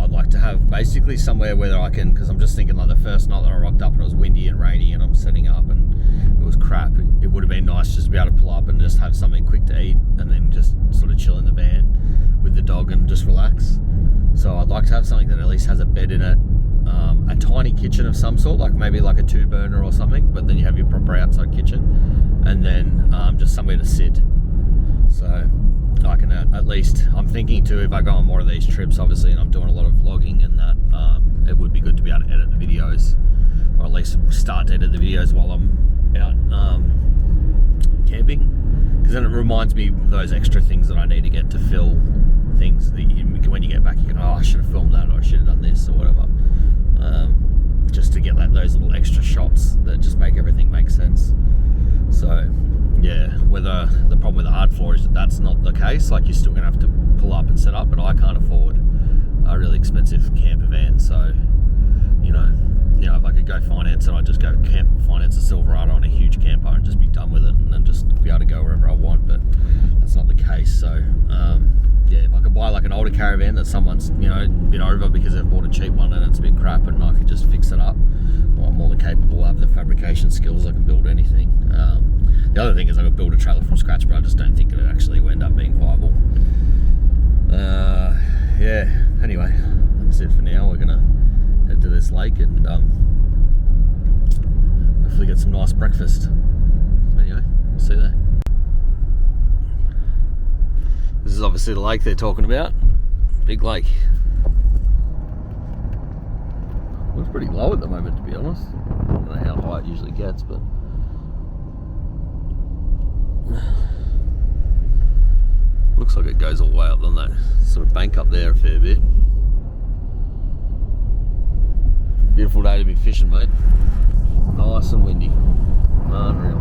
I'd like to have basically somewhere where I can, because I'm just thinking like the first night that I rocked up and it was windy and rainy and I'm setting up and it was crap, it would have been nice just to be able to pull up and just have something quick to eat and then just sort of chill in the van with the dog and just relax. So I'd like to have something that at least has a bed in it, a tiny kitchen of some sort, like maybe like a 2-burner or something, but then you have your proper outside kitchen, and then just somewhere to sit. So I can at least, I'm thinking too, if I go on more of these trips obviously, and I'm doing a lot of vlogging and that, it would be good to be able to edit the videos, or at least start to edit the videos while I'm out camping, because then it reminds me of those extra things that I need to get to fill things that when you get back you can, oh, I should have filmed that, or I should have done this or whatever, just to get those little extra shots that just make everything make sense. So yeah, whether the problem with the hard floor is that that's not the case, like you're still gonna have to pull up and set up, but I can't afford a really expensive camper van. So you know if I could go finance it, I'd just go finance a Silverado on a huge camper and just be done with it, and then just be able to go wherever I want. But that's not the case. So yeah, if I could buy like an older caravan that someone's been over because they've bought a cheap one and it's a bit crap, and I could just fix it up, well, I'm more than capable. I have the fabrication skills, I can build anything. The other thing is I could build a trailer from scratch, but I just don't think it actually will end up being viable. Yeah, anyway, that's it for now. We're gonna head to this lake and hopefully get some nice breakfast. Anyway, we'll see you there. This is obviously the lake they're talking about. Big lake. Looks pretty low at the moment, to be honest. I don't know how high it usually gets, but looks like it goes all the way up on that sort of bank up there a fair bit. Beautiful day to be fishing, mate. Nice and windy. Unreal.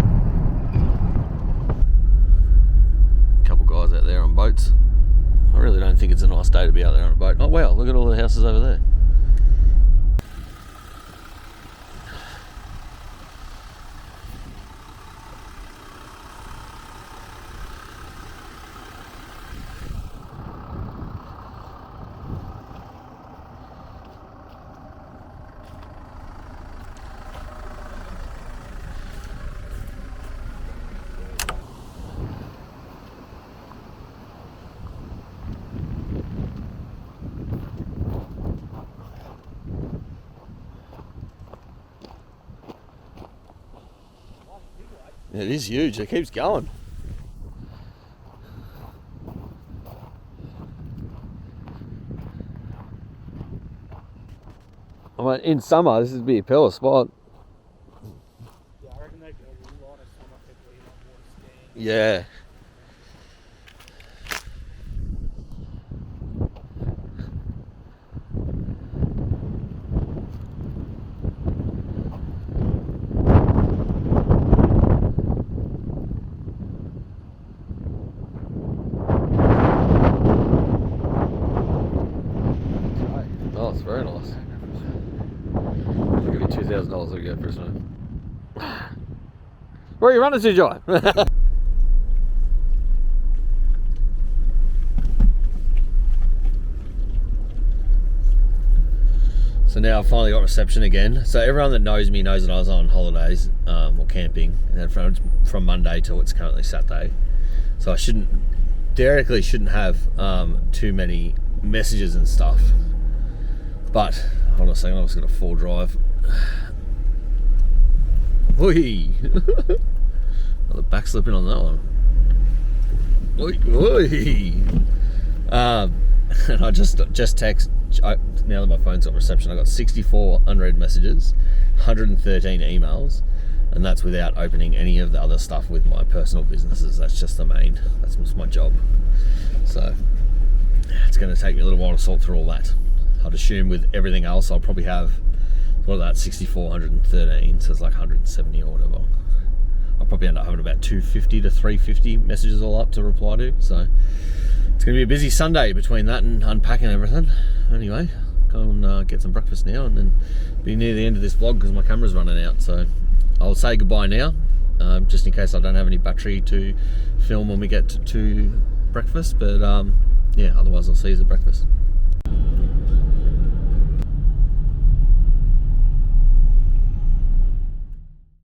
A couple guys out there on boats. I really don't think it's a nice day to be out there on a boat. Oh wow, look at all the houses over there. It is huge, it keeps going. I mean, in summer, this would be a pillar spot. Yeah, I reckon they get a lot of summer people eat like water skiing. Yeah. Very nice. I'll give you $2,000 to go for a swim. Where are you running to, John? So now I've finally got reception again. So everyone that knows me knows that I was on holidays or camping, and from Monday till it's currently Saturday. So I theoretically shouldn't have too many messages and stuff. But, hold on a second, I've just got a 4 drive. Whee! Oh, the back slipping on that one. Oi, oi. And I just text. Now that my phone's got reception, I got 64 unread messages, 113 emails, and that's without opening any of the other stuff with my personal businesses. That's just that's just my job. So it's going to take me a little while to sort through all that. I'd assume with everything else, I'll probably have, what about 64, 113, so it's like 170 or whatever. I'll probably end up having about 250 to 350 messages all up to reply to. So it's going to be a busy Sunday between that and unpacking everything. Anyway, go and get some breakfast now, and then be near the end of this vlog because my camera's running out. So I'll say goodbye now, just in case I don't have any battery to film when we get to breakfast. But yeah, otherwise I'll see you at breakfast.